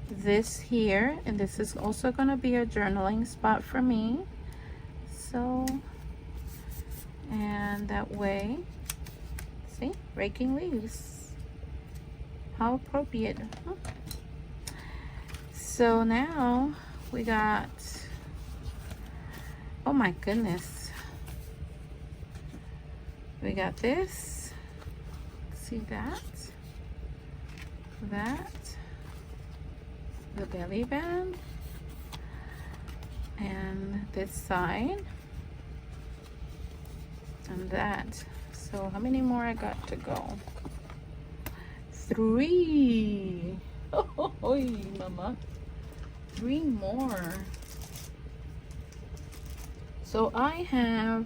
this here, and this is also going to be a journaling spot for me. So, and that way, see, raking leaves, how appropriate, huh? So now we got, oh my goodness, we got this, see that, the belly band, and this side, and that. So how many more I got to go? 3. Oh, mama, 3 more. So I have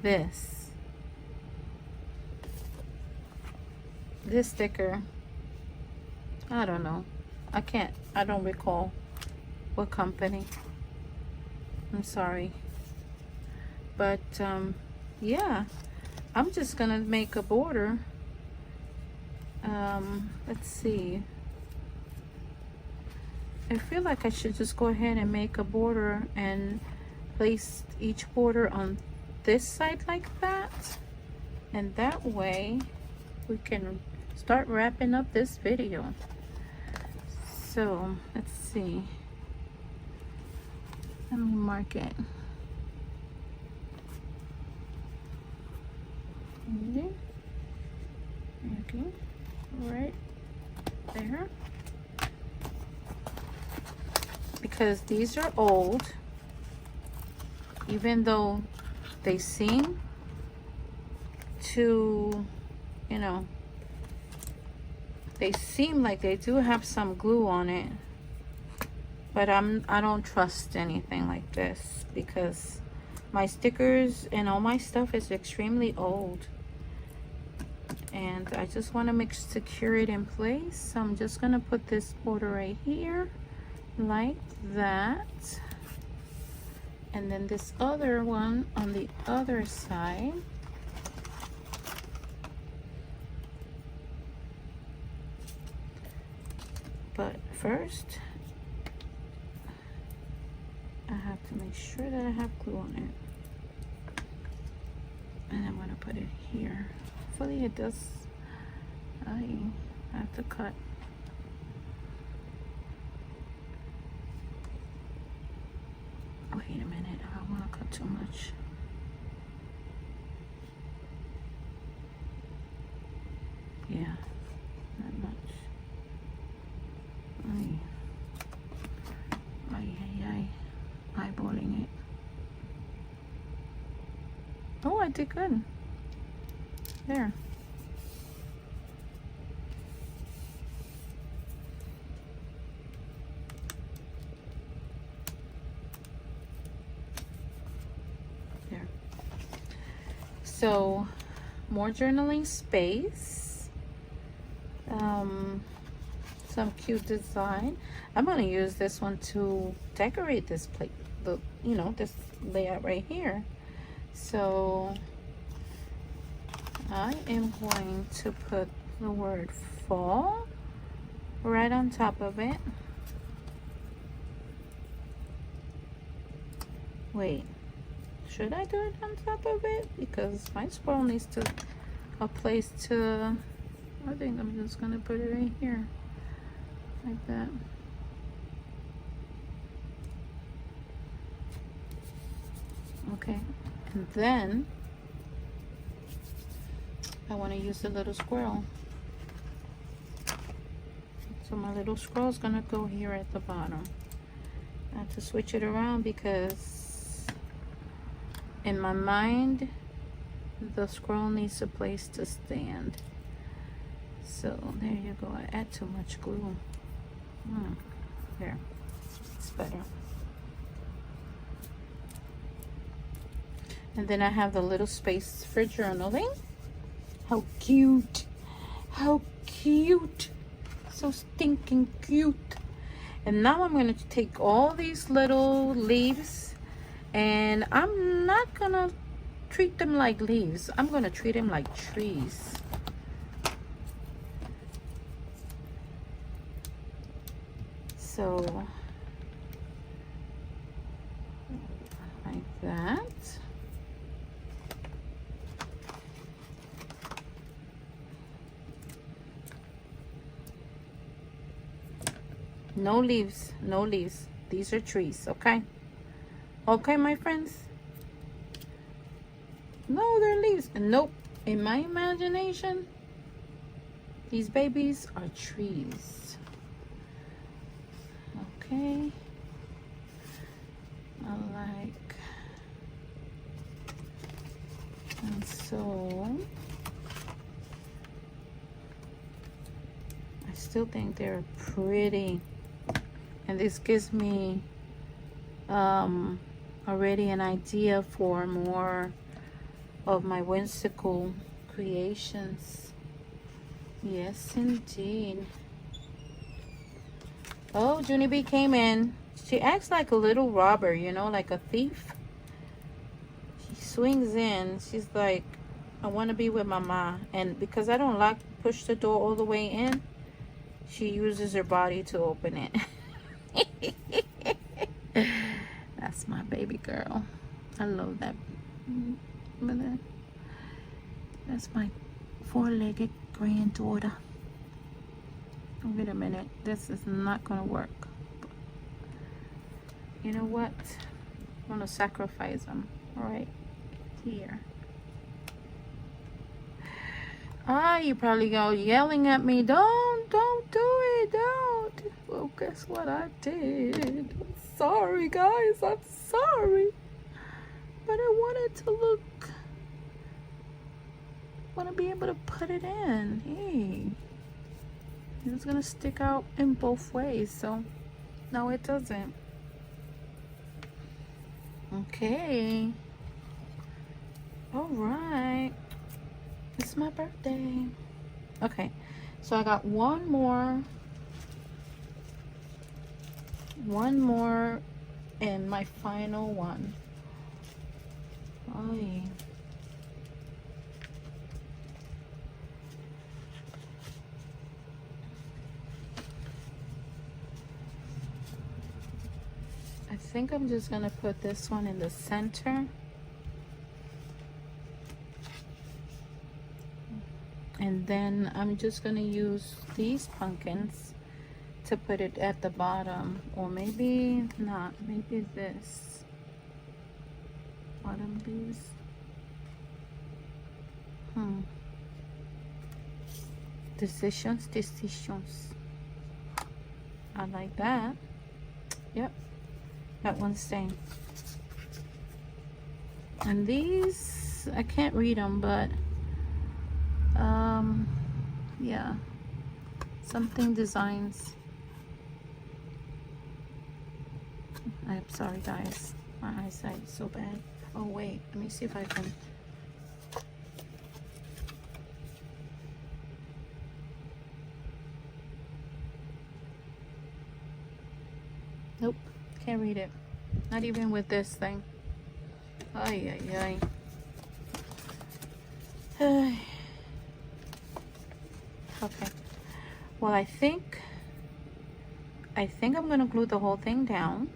this sticker. I don't know, I don't recall what company, I'm sorry, but yeah, I'm just gonna make a border. Let's see, I feel like I should just go ahead and make a border and place each border on this side like that, and that way we can start wrapping up this video. So let's see, let me mark it. Okay, right there, because these are old even though they seem to, you know, they seem like they do have some glue on it, but I don't trust anything like this because my stickers and all my stuff is extremely old, and I just want to make secure it in place. So I'm just gonna put this border right here like that, and then this other one on the other side. But first I have to make sure that I have glue on it, and I'm gonna put it here. Hopefully it does. I have to cut. Wait a minute, I don't want to cut too much. Yeah, not much. Eyeballing it. Oh, I did good. There. There. So, more journaling space. Some cute design. I'm going to use this one to decorate this plate, you know, this layout right here. So I am going to put the word fall right on top of it. Wait, should I do it on top of it? Because my squirrel needs a place to, I think I'm just going to put it right here. Like that. Okay, and then I want to use the little squirrel. So my little squirrel is gonna go here at the bottom. I have to switch it around because in my mind the squirrel needs a place to stand. So there you go. I add too much glue. There, it's better. And then I have the little space for journaling. How cute. How cute. So stinking cute. And now I'm going to take all these little leaves, and I'm not going to treat them like leaves. I'm going to treat them like trees. So, like that. No leaves, no leaves. These are trees, okay? Okay, my friends? No, they're leaves. Nope. In my imagination, these babies are trees. Okay. I like. And so I still think they're pretty. And this gives me already an idea for more of my whimsical creations. Yes, indeed. Oh, Junie B came in. She acts like a little robber, you know, like a thief. She swings in. She's like, I want to be with mama. And because I don't lock, push the door all the way in, she uses her body to open it. That's my baby girl. I love that. That's my four-legged granddaughter. Wait a minute, this is not gonna work. You know what? I'm gonna sacrifice them right here. You probably go yelling at me, don't do it, don't. Well, guess what I did? I'm sorry, guys, I'm sorry. but I want it to look, I want to be able to put it in. Hey, it's gonna stick out in both ways, so no, it doesn't. Okay, all right, it's my birthday. Okay, so I got one more and my final one. Ay. I think I'm just gonna put this one in the center. And then I'm just gonna use these pumpkins to put it at the bottom, or maybe not, maybe this bottom these. Decisions. I like that. Yep, that one's staying. And these, I can't read them, but yeah, something designs. I'm sorry guys, my eyesight is so bad. Oh wait, let me see if I can. Nope, can't read it. Not even with this thing. Ay, ay, ay. Okay. Well, I think I'm gonna glue the whole thing down,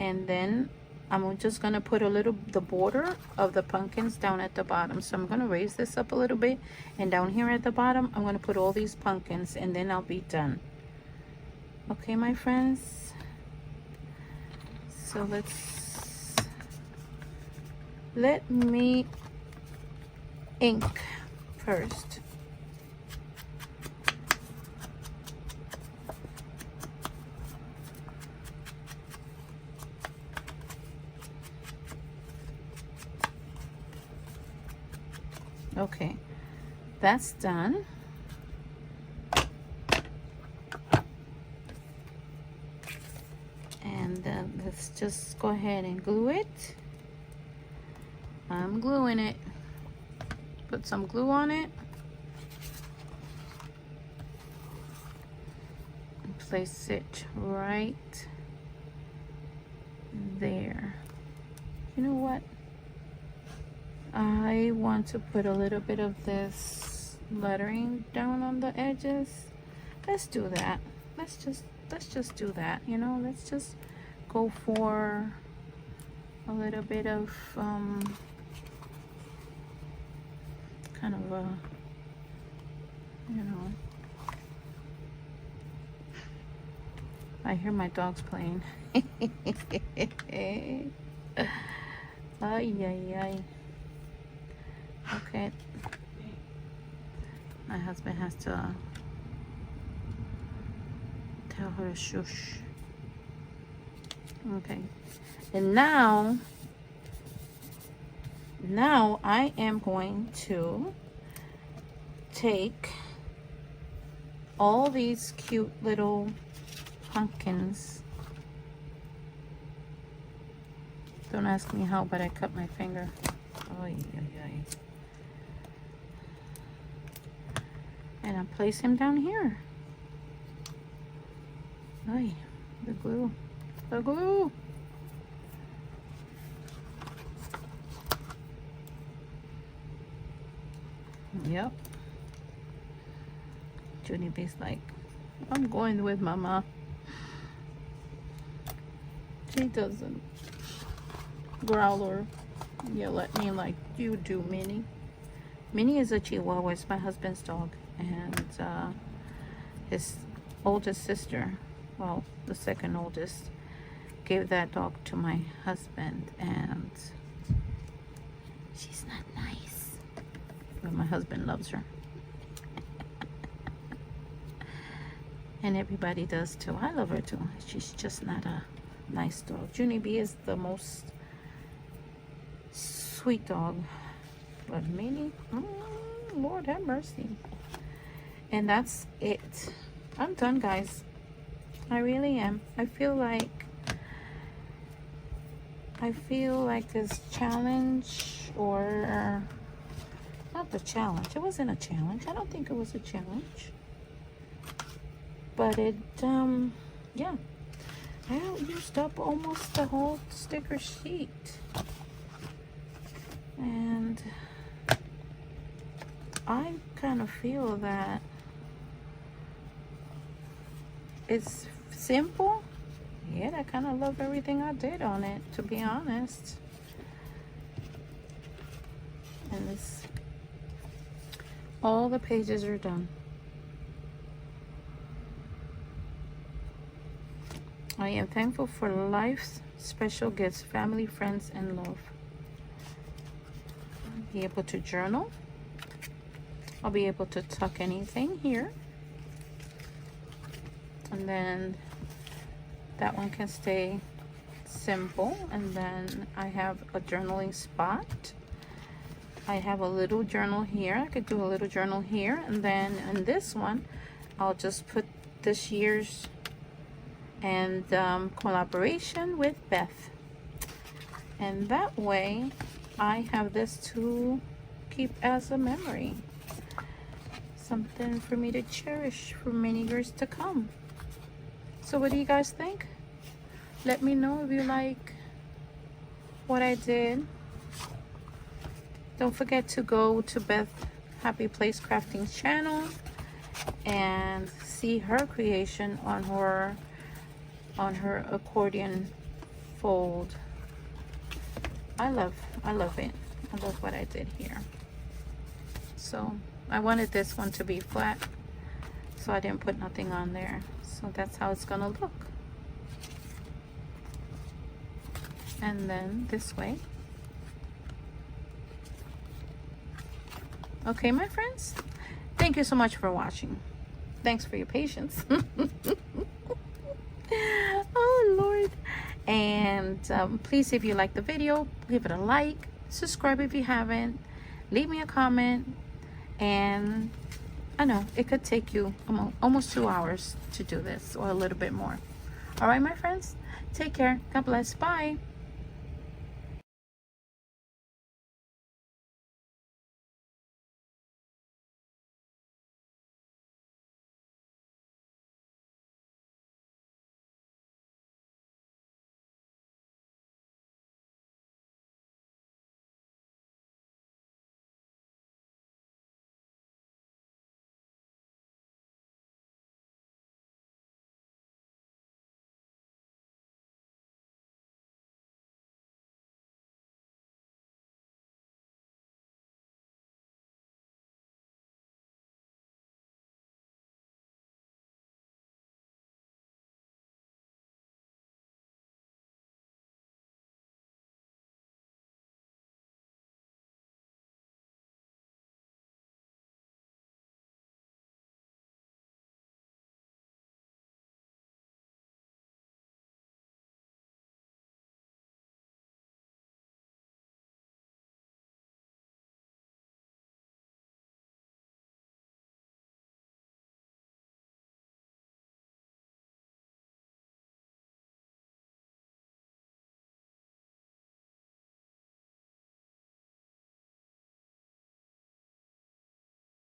and then I'm just gonna put the border of the pumpkins down at the bottom. So I'm gonna raise this up a little bit, and down here at the bottom I'm gonna put all these pumpkins, and then I'll be done. Okay, my friends, so let me ink first. Okay, that's done. And let's just go ahead and glue it. I'm gluing it. Put some glue on it. And place it right there. You know what? I want to put a little bit of this lettering down on the edges. Let's do that. Let's just do that, you know. Let's just go for a little bit of kind of a, you know, I hear my dogs playing. Ay, ay, ay. Okay, my husband has to tell her to shush. Okay, and now I am going to take all these cute little pumpkins. Don't ask me how, but I cut my finger. Ay, ay, ay. And I place him down here. Ay, the glue. The glue. Yep. Junie B's like, I'm going with Mama. She doesn't growl or yell at me like you do, Minnie. Minnie is a Chihuahua. It's my husband's dog. And his oldest sister, well, the second oldest, gave that dog to my husband, and she's not nice, but my husband loves her. And everybody does too. I love her too. She's just not a nice dog. Junie B is the most sweet dog. But Minnie, Lord have mercy. And that's it. I'm done, guys. I really am. I feel like this challenge, or not the challenge. It wasn't a challenge. I don't think it was a challenge. But it, yeah. I used up almost the whole sticker sheet. And I kind of feel that it's simple. Yeah, I kind of love everything I did on it, to be honest. And this, all the pages are done. I am thankful for life's special gifts, family, friends, and love. I'll be able to journal. I'll be able to tuck anything here. And then that one can stay simple. And then I have a journaling spot. I have a little journal here. I could do a little journal here. And then in this one, I'll just put this year's and collaboration with Beth. And that way I have this to keep as a memory. Something for me to cherish for many years to come. So what do you guys think? Let me know if you like what I did. Don't forget to go to Beth Happy Place Crafting channel and see her creation on her accordion fold. I love it. I love what I did here. So I wanted this one to be flat, so I didn't put nothing on there. So that's how it's gonna look. And then this way. Okay, my friends, thank you so much for watching. Thanks for your patience. Oh Lord. And please, if you like the video, give it a like, subscribe if you haven't, leave me a comment. And I know it could take you almost 2 hours to do this, or a little bit more. All right, my friends, take care. God bless. Bye.